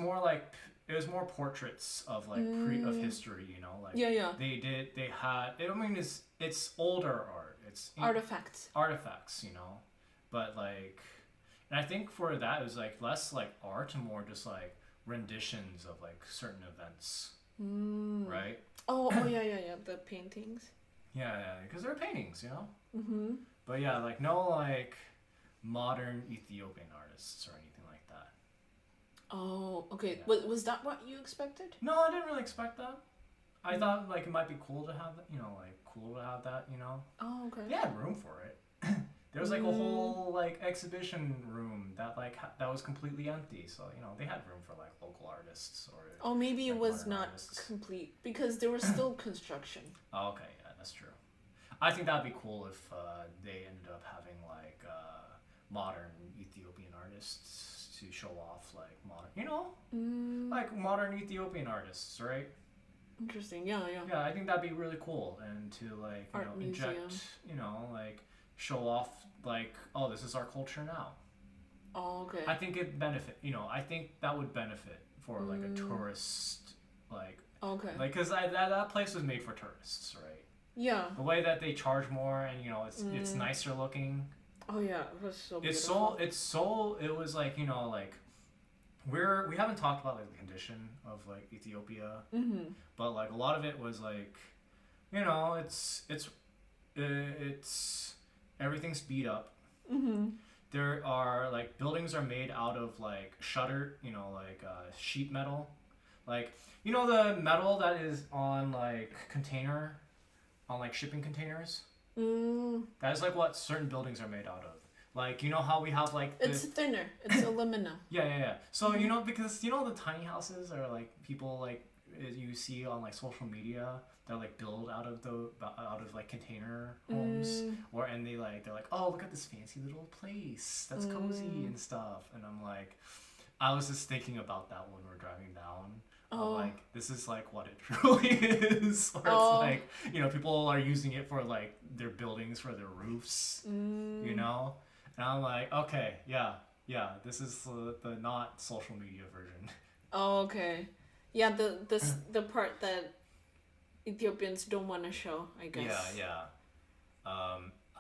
more portraits of like of history, you know, like they had. I mean, it's older art. It's artifacts, you know, but like, and I think for that it was like less like art and more just like renditions of like certain events, right? Oh yeah, the paintings. Yeah, because they're paintings, you know. But yeah, like no like modern Ethiopian artists or anything like that. Oh, okay. Yeah. Was that what you expected? No, I didn't really expect that. I thought like it might be cool to have that, you know, you know. Oh, okay. They had room for it. There was like a whole like exhibition room that that was completely empty. So, you know, they had room for like local artists or. Oh, maybe it was not complete because there was still construction. Oh, okay, yeah, that's true. I think that'd be cool if they ended up having like modern Ethiopian artists to show off like modern, you know, like modern Ethiopian artists, right? Interesting. Yeah. Yeah, I think that'd be really cool, and to like inject, you know, like show off like, oh, this is our culture now. Oh, okay. I think it benefit. You know, I think that would benefit for like a tourist, like. Okay. Like, cause that place was made for tourists, right? Yeah. The way that they charge more, and you know, it's nicer looking. Oh yeah, it was so beautiful. It was like, you know, like. We haven't talked about like the condition of like Ethiopia, but like a lot of it was like, you know, it's everything's beat up. There are like buildings are made out of like shuttered, you know, like sheet metal, like, you know, the metal that is on like shipping containers. That is like what certain buildings are made out of. Like, you know how we have like it's thinner. It's aluminum. Yeah. So, you know, because you know the tiny houses are like people like you see on like social media that like build out of like container homes, and they're like, oh, look at this fancy little place that's cozy and stuff, and I'm like, I was just thinking about that when we're driving down. Like, this is like what it truly is. Or it's like, you know, people are using it for like their buildings, for their roofs, you know? And I'm like, okay, yeah, this is the not social media version. Oh, okay. Yeah, the part that Ethiopians don't want to show, I guess. Yeah.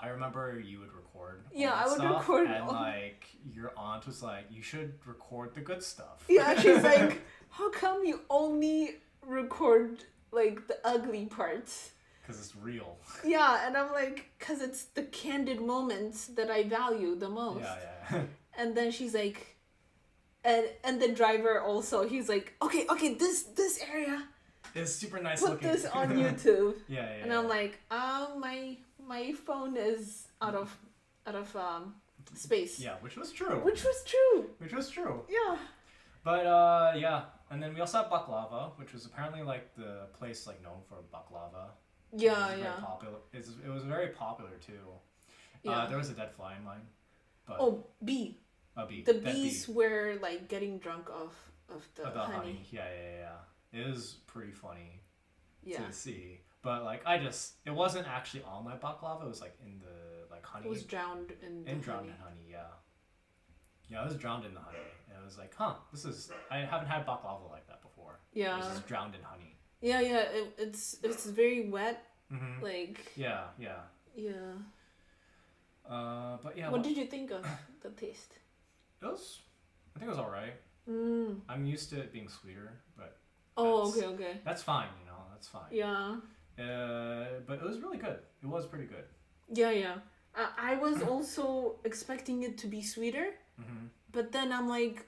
I remember you would record all Yeah, that I would stuff, record and all- like your aunt was like, you should record the good stuff. Yeah, she's like, how come you only record like the ugly parts? Because it's real. Yeah, and I'm like, because it's the candid moments that I value the most. Yeah. And then she's like, and the driver also, he's like, okay, this area, It's super nice put looking. this on YouTube. Yeah. And I'm like, my phone is out of space. Yeah, which was true. Which was true. Yeah. But yeah, and then we also have baklava, which was apparently like the place like known for baklava. Yeah, It was yeah. very popular. It was very popular too. Yeah. There was a dead fly in mine. But Oh, bee. a bee. The Dead bees bee. were like getting drunk of the Of the honey. Yeah. It was pretty funny Yeah. to see. But like it wasn't actually on my baklava. It was like in the like honey. It was drowned in the drowned honey. in honey. Yeah. Yeah, it was drowned in the honey, and I was like, huh, I haven't had baklava like that before. Yeah. This is drowned in honey. Yeah. It's very wet. Mm-hmm. Like. Yeah. Yeah. But yeah. What did you think of the taste? I think it was all right. I'm used to it being sweeter, but. Oh, okay. That's fine, you know. That's fine. Yeah. But it was really good. It was pretty good. Yeah. I was also expecting it to be sweeter, but then I'm like,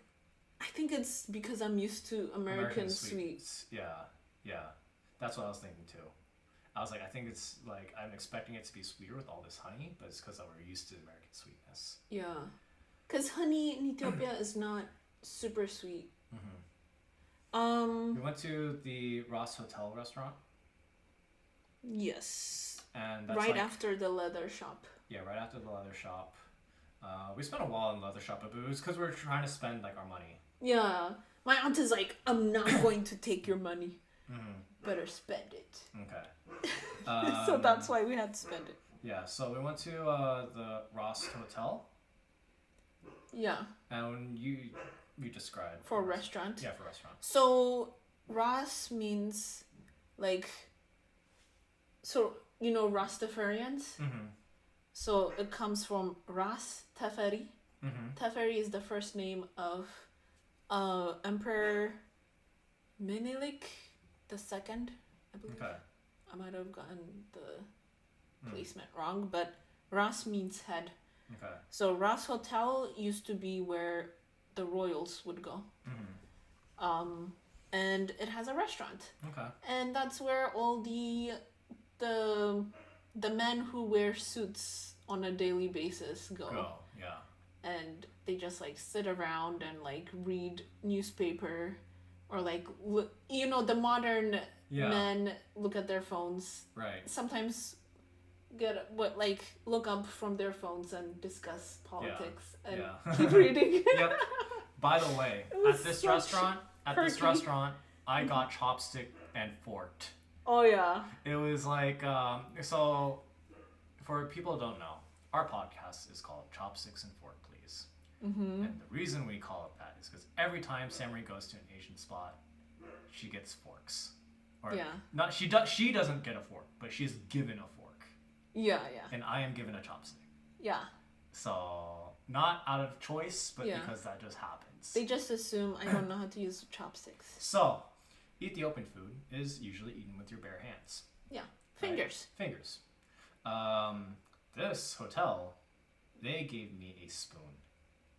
I think it's because I'm used to American sweets. Yeah. That's what I was thinking too. I was like, I think it's like I'm expecting it to be sweeter with all this honey, but it's because we're used to American sweetness. Yeah, because honey in Ethiopia is not super sweet. We went to the Ross Hotel restaurant. Yes. And that's right like, after the leather shop. Yeah, right after the leather shop. We spent a while in the leather shop, but it was because we were trying to spend like our money. Yeah, my aunt is like, I'm not going to take your money. Better spend it. Okay. So that's why we had to spend it. Yeah, so we went to the Ross Hotel. Yeah. And you described For a restaurant. Yeah, for a restaurant. So Ross means like, so you know Rastafarians. So it comes from Ras Teferi. Teferi is the first name of Emperor Menelik II, I believe. Okay. I might have gotten the placement wrong, but Ras means head. Okay. So Ras Hotel used to be where the royals would go. And it has a restaurant. Okay. And that's where all the men who wear suits on a daily basis go. Yeah. And they just like sit around and like read newspaper or like look, you know, the modern men look at their phones. Right. Sometimes look up from their phones and discuss politics and keep reading. Yep. By the way, at this restaurant, I got chopstick and forked. Oh yeah. It was like so. For people who don't know, our podcast is called Chopsticks and Fork, Please. And the reason we call it that is because every time Samri goes to an Asian spot, she gets forks. Or not she doesn't get a fork, but she's given a fork. Yeah. And I am given a chopstick. Yeah. So not out of choice, but because that just happens. They just assume I don't know how to use chopsticks. So, Ethiopian food is usually eaten with your bare hands. Yeah. Fingers. Right? Fingers. This hotel, they gave me a spoon.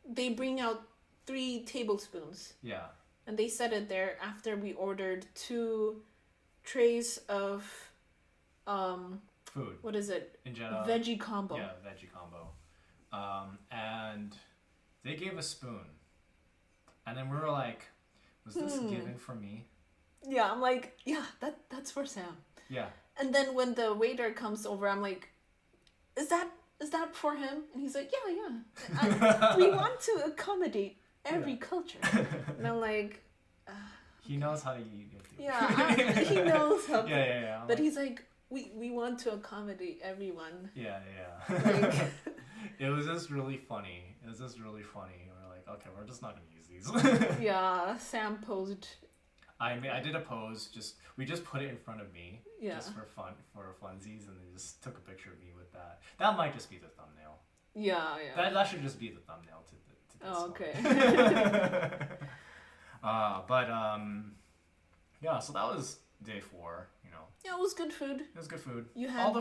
They bring out 3 tablespoons. Yeah. And they set it there after we ordered 2 trays of food. What is it? Injera. Veggie combo. Yeah, veggie combo. And they gave a spoon. And then we were like, was this given for me? Yeah, I'm like, yeah, that's for Sam. Yeah. And then when the waiter comes over, I'm like, is that for him? And he's like, yeah. We want to accommodate every culture. And I'm like, he knows how to eat. yeah, he knows how. Yeah. But he's like, we want to accommodate everyone. Yeah. Like, It was just really funny. We're like, okay, we're just not gonna use these. yeah, Sam posed. I did a pose. We just put it in front of me, Yeah. just for funsies, and they just took a picture of me with that. That might just be the thumbnail. Yeah. That should just be the thumbnail to this Oh, one. okay. Yeah. So that was day 4. You know. Yeah, it was good food. It was good food. You had all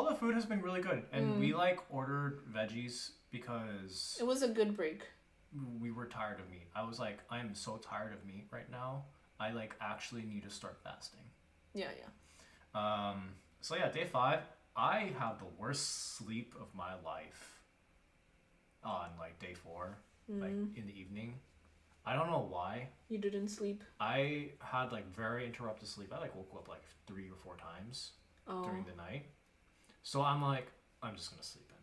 the food has been really good, and we like ordered veggies because It was a good break. we were tired of meat. I was like, I am so tired of meat right now. I like actually need to start fasting. Yeah. So yeah, day 5, I have the worst sleep of my life on like day 4, like in the evening. I don't know why. You didn't sleep? I had like very interrupted sleep. I like woke up like 3 or 4 times during the night. So I'm like, I'm just gonna sleep in.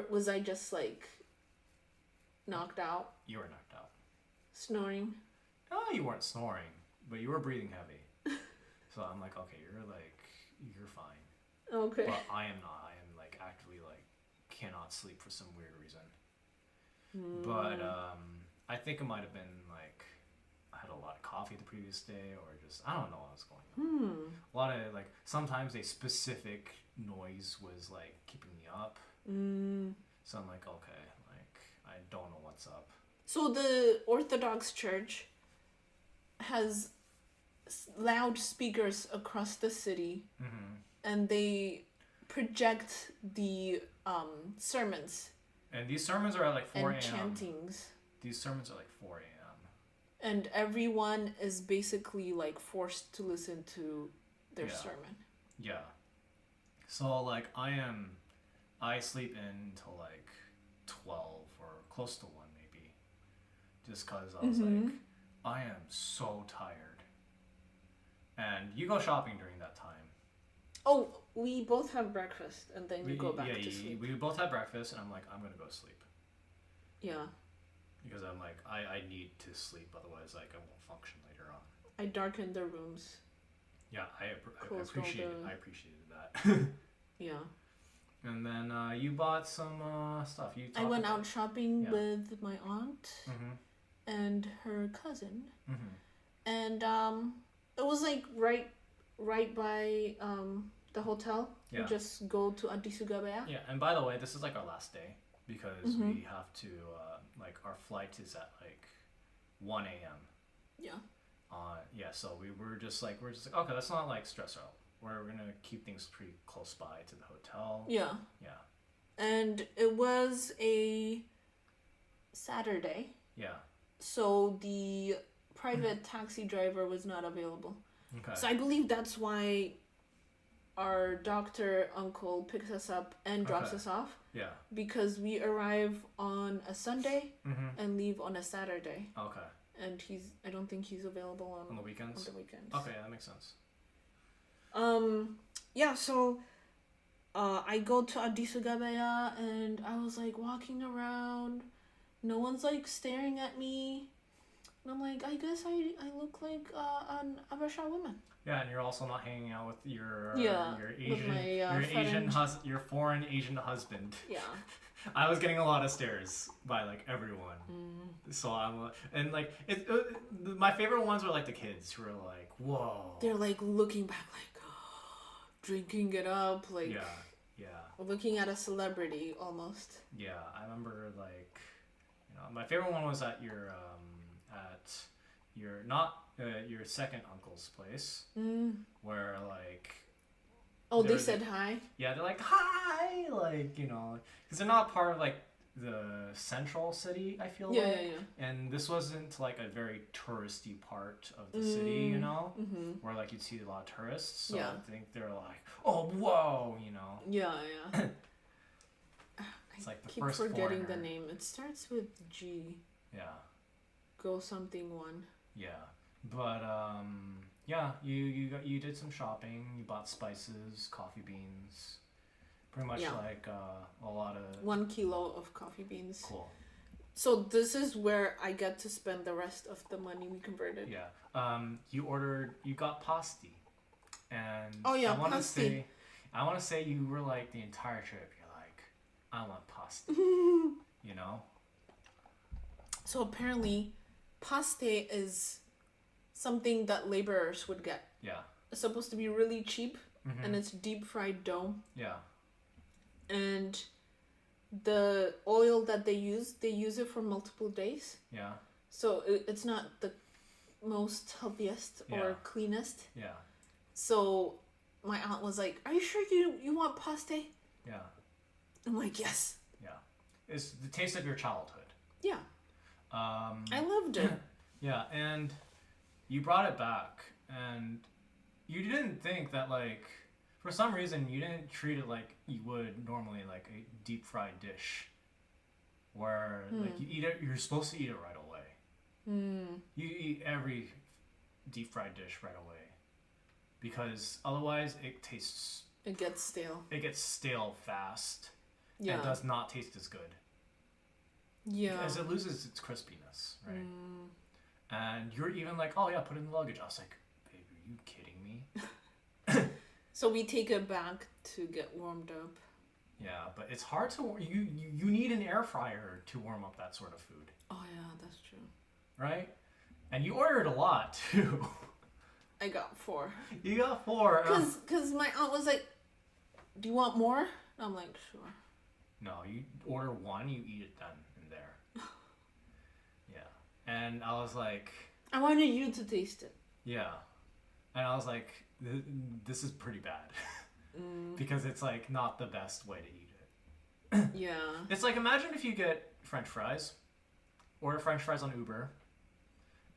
Was I just like knocked out? You were knocked out. Snoring? Oh, you weren't snoring, but you were breathing heavy. So I'm like, okay, you're fine. Okay. But I am not. I am like actively like cannot sleep for some weird reason. But I think it might have been like I had a lot of coffee the previous day, or just I don't know what was going on. A lot of like sometimes a specific noise was like keeping me up. So I'm like, okay, like I don't know what's up. So the Orthodox Church has loudspeakers across the city, and they project the sermons And these sermons are at like 4 a.m. and chantings. These sermons are like 4 a.m. And everyone is basically like forced to listen to their sermon. Yeah. So like I sleep in till like 12 or close to 1 maybe. Just cause I was like, I am so tired. And you go shopping during that time. Oh, we both have breakfast and then you go back to sleep. We both had breakfast and I'm like, I'm gonna go sleep. Yeah. Because I'm like, I need to sleep, otherwise like I won't function later on. I darkened the rooms. Yeah, I appreciated that. Yeah. And then you bought some stuff. I went out shopping with my aunt and her cousin. And it was like right by the hotel. Yeah. We just go to Addis Ababa. Yeah, and by the way, this is like our last day because we have to like our flight is at like 1 a.m. Yeah. So we're just like okay, let's not like stress out. We're gonna keep things pretty close by to the hotel. Yeah. Yeah. And it was a Saturday. Yeah. So the private taxi driver was not available. Okay. So I believe that's why our doctor uncle picks us up and drops us off. Yeah. Because we arrive on a Sunday and leave on a Saturday. Okay. And I don't think he's available on the weekends. On the weekends. Okay, that makes sense. Yeah. So, I go to Addis Ababa and I was like walking around. No one's like staring at me. And I'm like, I guess I look like an Abasha woman. Yeah, and you're also not hanging out with your your foreign Asian husband. Yeah. I was getting a lot of stares by like everyone. So I'm and like my favorite ones were like the kids who were like, whoa. They're like looking back, like drinking it up, like looking at a celebrity almost. Yeah, I remember like, my favorite one was at your your second uncle's place, where like. Oh, they said hi? Yeah, they're like, hi! Like, because they're not part of, like, the central city, I feel like. Yeah. And this wasn't, like, a very touristy part of the city, where, like, you'd see a lot of tourists. So I think they're like, oh, whoa, Yeah. It's like the keep first forgetting foreigner. the name. It starts with G. Yeah. Go something one. Yeah. But yeah, you did some shopping. You bought spices, coffee beans, pretty much Yeah. like a lot of 1 kilo of coffee beans. cool. So this is where I get to spend the rest of the money we converted. Yeah. You got pasti, and Oh, yeah, I want to pasti. say, you were like the entire trip. You're like, I want pasti. You know. So apparently, paste is something that laborers would get. Yeah. It's supposed to be really cheap, Mhm. and it's deep fried dough. Yeah. And the oil that they use it for multiple days. Yeah. So it's not the most healthiest or Yeah. cleanest. Yeah. So my aunt was like, "Are you sure you want pasta?" Yeah. I'm like, "Yes." Yeah. It's the taste of your childhood. Yeah. I loved it. Yeah, and you brought it back, and you didn't think that, like, for some reason, you didn't treat it like you would normally, like a deep fried dish, where like you eat it, you're supposed to eat it right away. You eat every deep fried dish right away, because otherwise it tastes, It gets stale. it gets stale fast. Yeah. And it does not taste as good. Yeah. Because it loses its crispiness, right? And you're even like, oh yeah, put it in the luggage. I was like, babe, are you kidding me? So we take it back to get warmed up. Yeah, but it's hard to, you need an air fryer to warm up that sort of food, Oh yeah, that's true. right? And you ordered a lot too. I got 4. You got 4. Cause my aunt was like, "Do you want more?" I'm like, "Sure." No, you order 1, you eat it done in there. Yeah. And I was like, I wanted you to taste it. yeah. And I was like, this is pretty bad. Because it's like not the best way to eat it. Yeah. It's like, imagine if you get French fries, order French fries on Uber,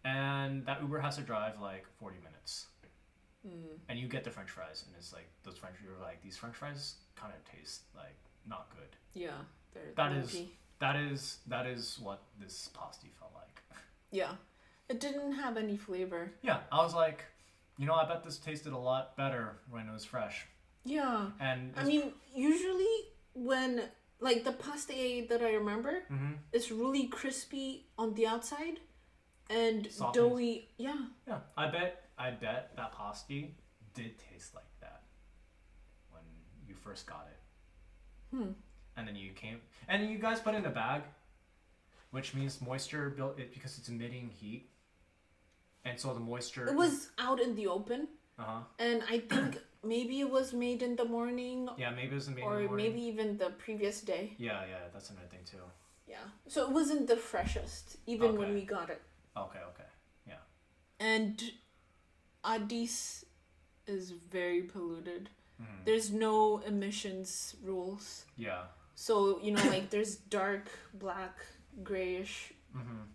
and that Uber has to drive like 40 minutes. And you get the French fries, and it's like, you're like, these French fries kind of taste like not good. Yeah. They're That is, lumpy. that is what this pasty felt like. Yeah. It didn't have any flavor. Yeah, I was like, I bet this tasted a lot better when it was fresh. Yeah. And I mean, usually when, like, the pasta that I remember, it's really crispy on the outside and Soft doughy. Yeah. yeah, I bet that pasty did taste like that when you first got it. And then you guys put it in a bag, which means moisture built it because it's emitting heat. And so the moisture. It was out in the open. Uh-huh. And I think maybe it was made in the morning. Yeah, maybe it was made in or the morning. maybe even the previous day. Yeah, that's another thing too. Yeah. So it wasn't the freshest, even when Okay. we got it. Okay. Yeah. And Addis is very polluted. There's no emissions rules. Yeah. So, like there's dark, black, grayish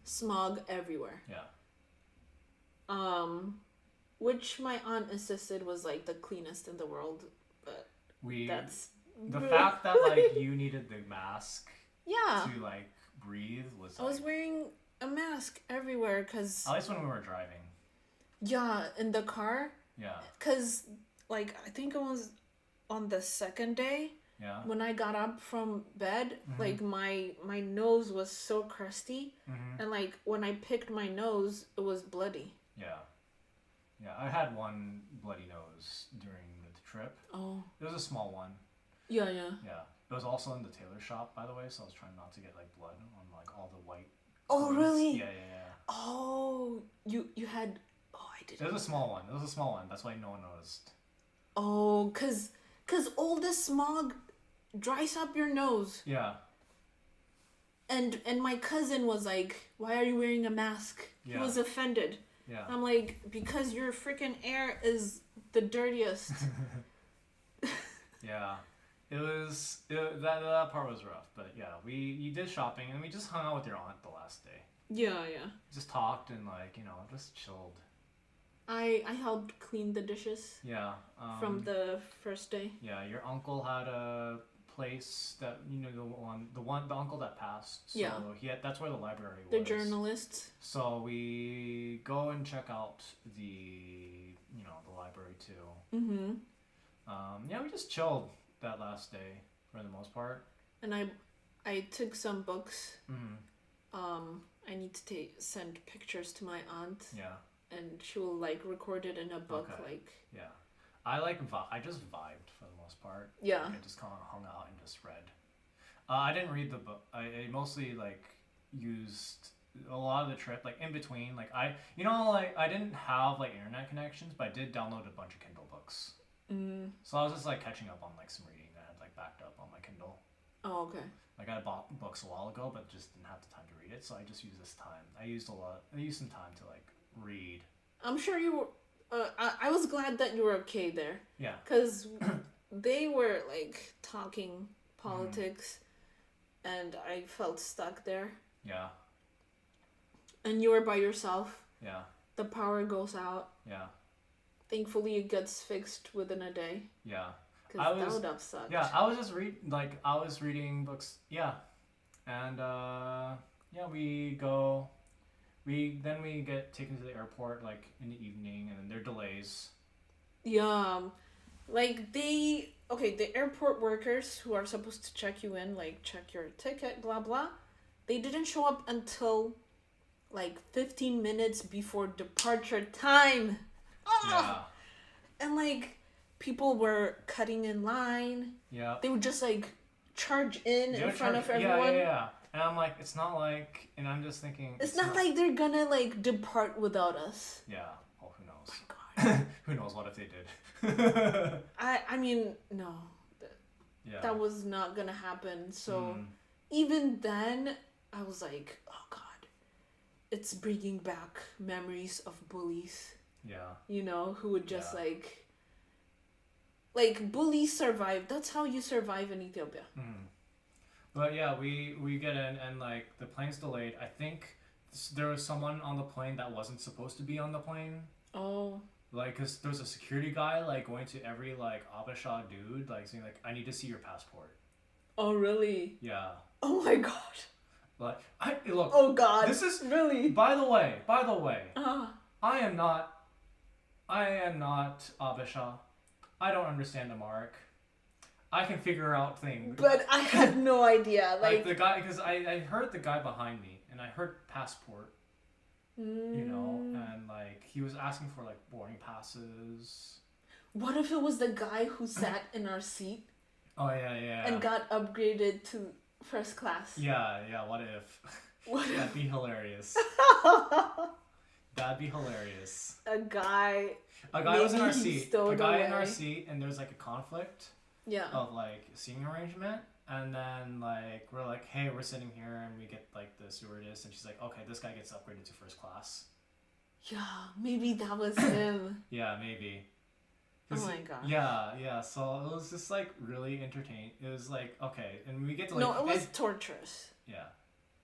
smog everywhere. Yeah. Which my aunt insisted was like the cleanest in the world, but that's the fact that like you needed the mask yeah. to like breathe was I was like, wearing a mask everywhere because at least when we were driving. yeah, in the car. Yeah. Because like I think it was on the second day Yeah. when I got up from bed, like my nose was so crusty, and like when I picked my nose, it was bloody. Yeah. Yeah, I had one bloody nose during the trip. Oh. It was a small one. Yeah. Yeah. It was also in the tailor shop, by the way, so I was trying not to get like blood on like all the white. Oh clothes. really? Yeah. Oh, you had. Oh, I didn't. It was a small one. That's why no one noticed. Oh, cause all the smog dries up your nose. Yeah. And my cousin was like, "Why are you wearing a mask?" He Yeah. was offended. Yeah. I'm like, "Because your freaking air is the dirtiest." Yeah. That part was rough, but yeah, you did shopping and we just hung out with your aunt the last day. Yeah. Just talked and like, just chilled. I helped clean the dishes Yeah. from the first day. Yeah, your uncle had a place that the uncle that passed. So Yeah. that's where the library was. The journalists. So we go and check out the library too. Mm-hmm. Yeah, we just chilled that last day for the most part. And I took some books. Mm-hmm. I need to send pictures to my aunt. Yeah. And she will like record it in a book. Okay. Like. Yeah. I just vibed for the most part. Yeah. Like, I just kind of hung out and just read. I didn't read the book. I mostly like used a lot of the trip like in between. Like I didn't have like internet connections, but I did download a bunch of Kindle books. Mm. So I was just like catching up on like some reading that I had like backed up on my Kindle. Oh, okay. Like I bought books a while ago, but just didn't have the time to read it. So I just used this time. I used some time to like read. I'm sure you were. I was glad that you were okay there. Yeah. Because they were like talking politics, and I felt stuck there. Yeah. And you were by yourself. Yeah. The power goes out. Yeah. Thankfully, it gets fixed within a day. Yeah. Because that would have sucked. Yeah, I was just reading books. Yeah. And we get taken to the airport like in the evening, and then there are delays. Yeah. Like the airport workers who are supposed to check you in, like check your ticket, blah blah, they didn't show up until like 15 minutes before departure time. Oh! Yeah. And like people were cutting in line. Yeah. They would just like charge in front of everyone. Yeah. And I'm like, it's not like, and I'm just thinking, It's not like they're gonna like depart without us. Yeah. Oh, who knows? Oh my God. Who knows what if they did? I mean, no. Yeah. That was not gonna happen. So even then, I was like, oh God, it's bringing back memories of bullies. Yeah. You know, who would just like bullies survive. That's how you survive in Ethiopia. But yeah, we get in and like the plane's delayed. I think there was someone on the plane that wasn't supposed to be on the plane. Oh. Like, cause there's a security guy like going to every like Abasha dude like saying like, I need to see your passport. Oh really? Yeah. Oh my God. Like look. Oh God. This is really. By the way. I am not Abasha. I don't understand Amharic. I can figure out things. But I had no idea. Like the guy, because I heard the guy behind me, and I heard passport. You know, and like he was asking for like boarding passes. What if it was the guy who sat in our seat? Oh yeah. And got upgraded to first class. Yeah. What if? That'd be hilarious. That'd be hilarious. A guy was in our seat. A guy in our away. seat, and there's like a conflict. Yeah. Of like seating arrangement, and then like we're like, hey, we're sitting here, and we get like the stewardess, and she's like, okay, this guy gets upgraded to first class. Yeah, maybe that was him. Yeah, maybe. Oh my God. Yeah. So it was just like really entertaining. It was like okay, and we get to like. No, it was torturous. Yeah,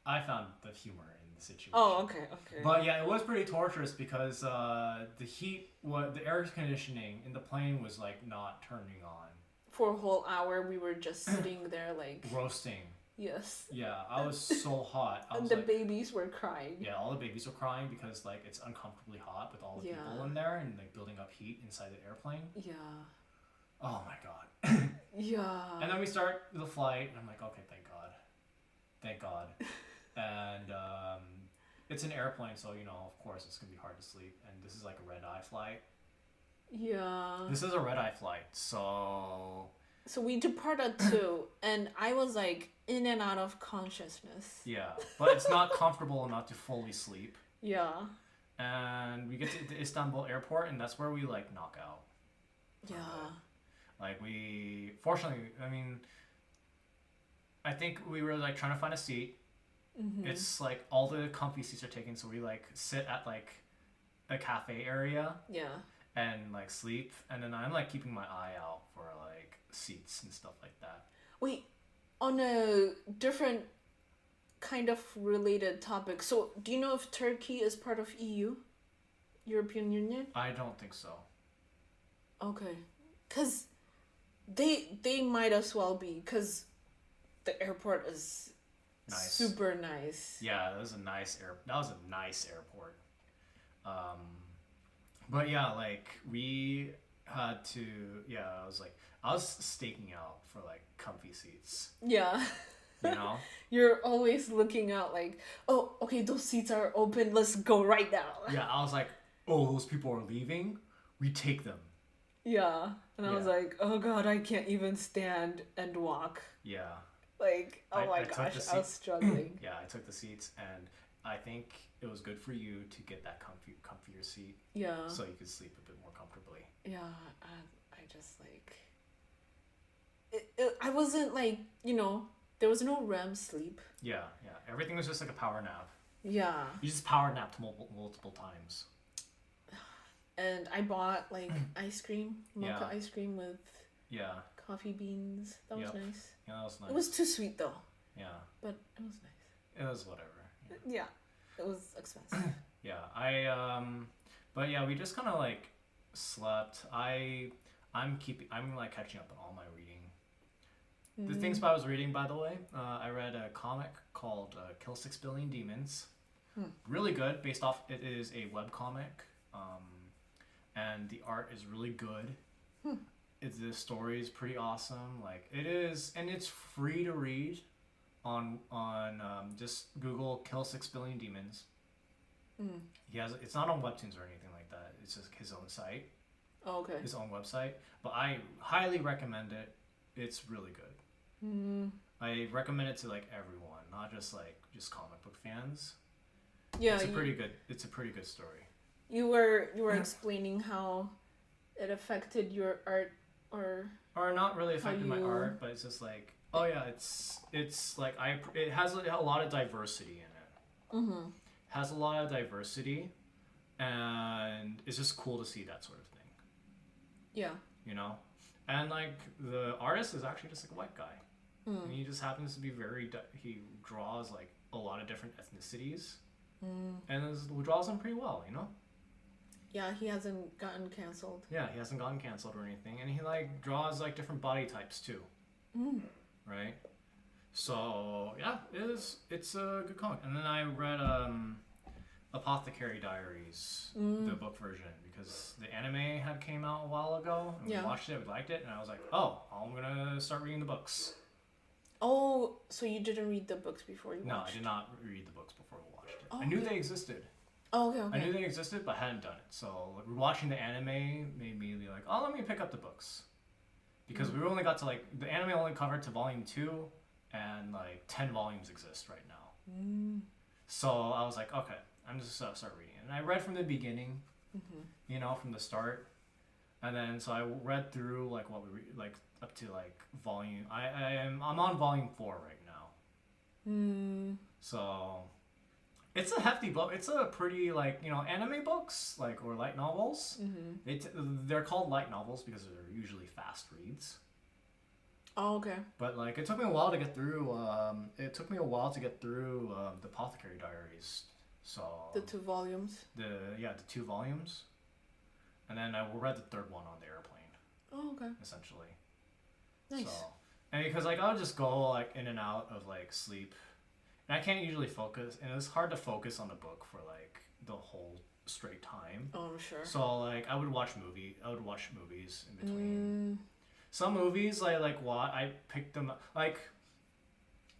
I found the humor in the situation. Oh, okay. But yeah, it was pretty torturous because the air conditioning in the plane was like not turning on. For a whole hour, we were just sitting there like roasting. Yes. Yeah, I was so hot. And the babies were crying. Yeah, all the babies were crying because like it's uncomfortably hot with all the people in there and like building up heat inside the airplane. Yeah. Oh my God. Yeah. And then we start the flight, and I'm like, okay, thank God. And it's an airplane, so you know, of course, it's gonna be hard to sleep. And this is like a red-eye flight. Yeah. This is a red-eye flight, so we departed too, and I was like in and out of consciousness. Yeah, but it's not comfortable enough to fully sleep. Yeah. And we get to the Istanbul airport, and that's where we like knock out. Yeah. Like fortunately, I mean, I think we were like trying to find a seat. Mm-hmm. It's like all the comfy seats are taken, so we like sit at like a cafe area. Yeah. And like sleep, and then I'm like keeping my eye out for like seats and stuff like that. Wait, on a different kind of related topic. So, do you know if Turkey is part of EU, European Union? I don't think so. Okay, 'cause They might as well be, because the airport is Nice. super nice. Yeah, that was a nice airport. Um, but yeah, like we had to. Yeah, I was staking out for like comfy seats. Yeah. You know. You're always looking out like, oh, okay, those seats are open. Let's go right now. Yeah, I was like, oh, those people are leaving. We take them. Yeah. And I was Yeah. like, oh god, I can't even stand and walk. Yeah. Like, oh my I took gosh, the I was struggling. Yeah, I took the seats, and I think it was good for you to get that comfier seat, Yeah. so you could sleep a bit more comfortably. Yeah. I just like. I wasn't like, there was no REM sleep. Yeah, yeah. Everything was just like a power nap. Yeah. You just power napped multiple times. And I bought like ice cream, mocha Yeah. ice cream with Yeah, coffee beans. That was Yep. nice. yeah, that was nice. It was too sweet though, Yeah, but it was nice. it was whatever. Yeah. Yeah, it was expensive. Yeah, but yeah, we just kind of like slept. I'm like catching up on all my reading. The things I was reading, by the way, I read a comic called Kill 6 Billion Demons. Really good. It is a web comic, and the art is really good. The story is pretty awesome. Like it is, and it's free to read on just Google Kill 6 Billion Demons. It's not on webtoons or anything like that. It's just his own site. Oh, okay. His own website, but I highly recommend it. It's really good. I recommend it to like everyone, not just comic book fans. Yeah, It's a pretty good story. you were explaining how it affected your art, or not really affected my you- art, but it's just like, oh yeah, it's like it has a lot of diversity in it. Has a lot of diversity, and it's just cool to see that sort of thing. yeah. You know, and like the artist is actually just like a white guy. And he just happens to be he draws like a lot of different ethnicities, and draws them pretty well, you know. Yeah, he hasn't gotten canceled. Yeah, he hasn't gotten canceled or anything, and he like draws like different body types too. Right. So yeah, it's a good comic. And then I read Apothecary Diaries, the book version, because the anime had came out a while ago, and we watched it, we liked it, and I was like, oh, I'm gonna start reading the books. Oh, so you didn't read the books before you watched? No, I did not read the books before we watched it. Oh, I knew okay. they existed. Oh, okay, okay. I knew they existed, but hadn't done it. So like, watching the anime made me be like, oh, let me pick up the books, because we only got to like the anime only covered to volume 2, and like 10 volumes exist right now. So I was like, okay, I'm just gonna start reading it. And I read from the beginning, you know, from the start, and then so I read through like what we like up to like volume. I'm on volume 4 right now. So it's a hefty book. It's a pretty like, you know, anime books like or light novels. They're called light novels because they're usually fast reads. Oh, okay. But like it took me a while to get through. The Apothecary Diaries. So The 2 volumes. the 2 volumes, and then I read the 3rd one on the airplane. Oh, okay. Essentially. Nice. So, and because like I'll just go like in and out of like sleep, and I can't usually focus, and it's hard to focus on a book for like the whole straight time. Oh, I'm sure. So like I would watch movies in between. Some movies I picked them like.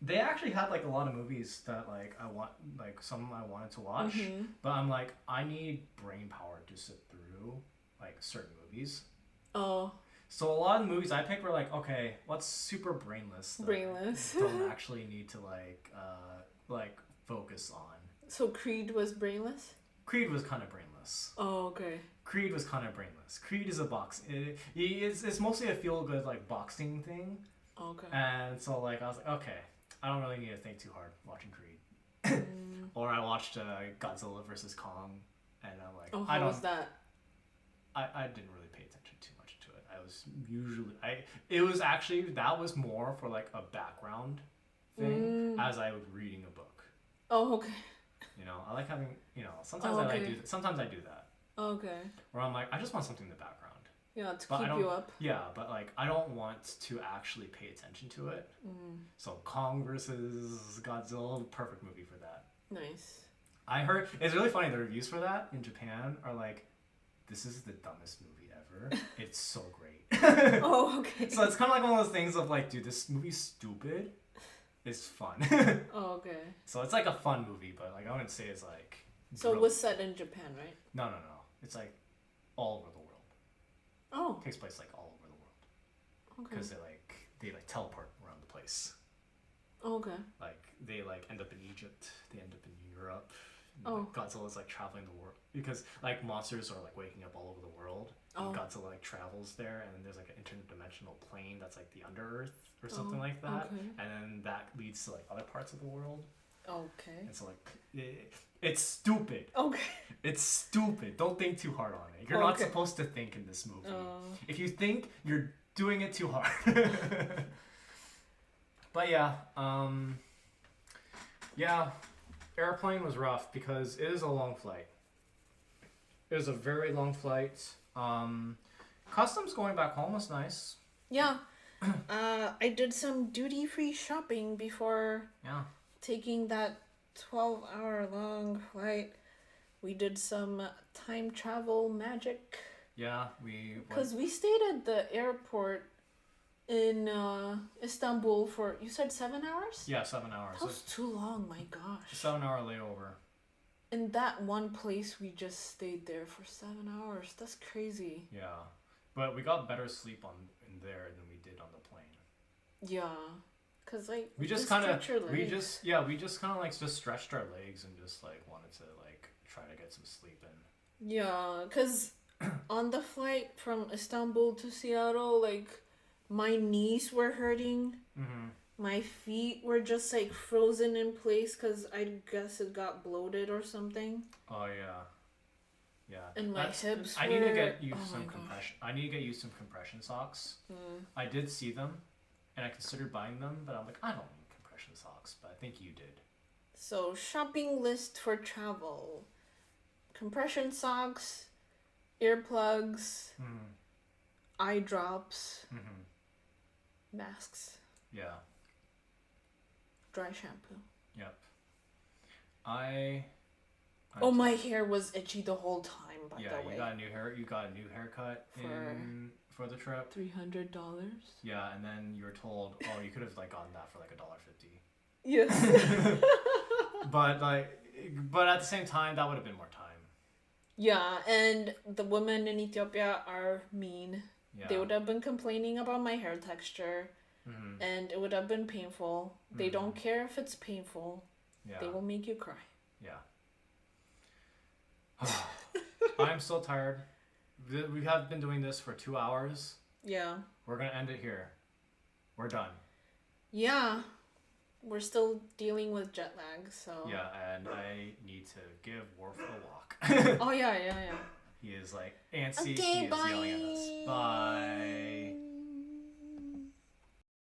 They actually had like a lot of movies that like I wanted to watch, but I'm like, I need brain power to sit through like certain movies. Oh. So a lot of the movies I picked were like, okay, what's super brainless? That Brainless. I don't actually need to like focus on. So Creed was brainless? Creed was kind of brainless. Oh, okay. Creed was kind of brainless. Creed is a it's mostly a feel good like boxing thing. Okay. And so like I was like, okay, I don't really need to think too hard watching Creed. Or I watched Godzilla vs. Kong, and I'm like, Oh, how was that? I didn't really pay attention too much to it. It was actually, that was more for like a background thing as I was reading a book. Oh, okay. You know, I like having, you know, sometimes I do that. Okay. Where I'm like, I just want something in the background. Yeah, to But I keep don't, you up. yeah, but like I don't want to actually pay attention to it. So Kong versus Godzilla, perfect movie for that. Nice. I heard it's really funny. The reviews for that in Japan are like, "This is the dumbest movie ever. It's so great." Oh, okay. So it's kind of like one of those things of like, dude, this movie's stupid. It's fun. Oh, okay. So it's like a fun movie, but like I wouldn't say it's like. So it was set in Japan, right? No. It's like all over the world. Oh. It takes place like all over the world. Okay. Because they teleport around the place. Okay. Like they like end up in Egypt. They end up in Europe. Oh. Like, Godzilla's like traveling the world because like monsters are like waking up all over the world. And Godzilla like travels there, and then there's like an interdimensional plane that's like the under Earth or something like that, okay. and then that leads to like other parts of the world. Okay. And so like it's stupid. Okay. It's stupid. Don't think too hard on it. You're not supposed to think in this movie. If you think, you're doing it too hard. But yeah, airplane was rough because it is a long flight. It was a very long flight. Customs going back home was nice. Yeah. I did some duty-free shopping before taking that 12-hour long flight. We did some time travel magic. Yeah, we... Because we stayed at the airport in Istanbul for, you said 7 hours? Yeah, 7 hours. That was too long, my gosh. 7-hour layover. In that one place, we just stayed there for 7 hours. That's crazy. Yeah, but we got better sleep in there than we did on the plane. Yeah, cause like we just kind of like just stretched our legs and just like wanted to like try to get some sleep in. Yeah, cause on the flight from Istanbul to Seattle, like my knees were hurting. Mm-hmm. My feet were just like frozen in place because I guess it got bloated or something. Oh yeah, yeah. And my hips. I need to get you some compression. I need to get you some compression socks. I did see them, and I considered buying them, but I'm like, I don't need compression socks. But I think you did. So shopping list for travel: compression socks, earplugs, eye drops, masks. Yeah. Dry shampoo. Yep. My hair was itchy the whole time. By the way. Yeah, you got a new haircut for the trip. $300. Yeah, and then you were told, oh, you could have like gotten that for like $1.50. Yes. but at the same time, that would have been more time. Yeah, and the women in Ethiopia are mean. Yeah. They would have been complaining about my hair texture. And it would have been painful. They don't care if it's painful. Yeah. They will make you cry. Yeah. I'm so tired. We have been doing this for 2 hours. Yeah. We're going to end it here. We're done. Yeah. We're still dealing with jet lag, so... Yeah, and I need to give Worf a walk. Oh, yeah. He is like antsy. Okay, he is yelling at us. Bye.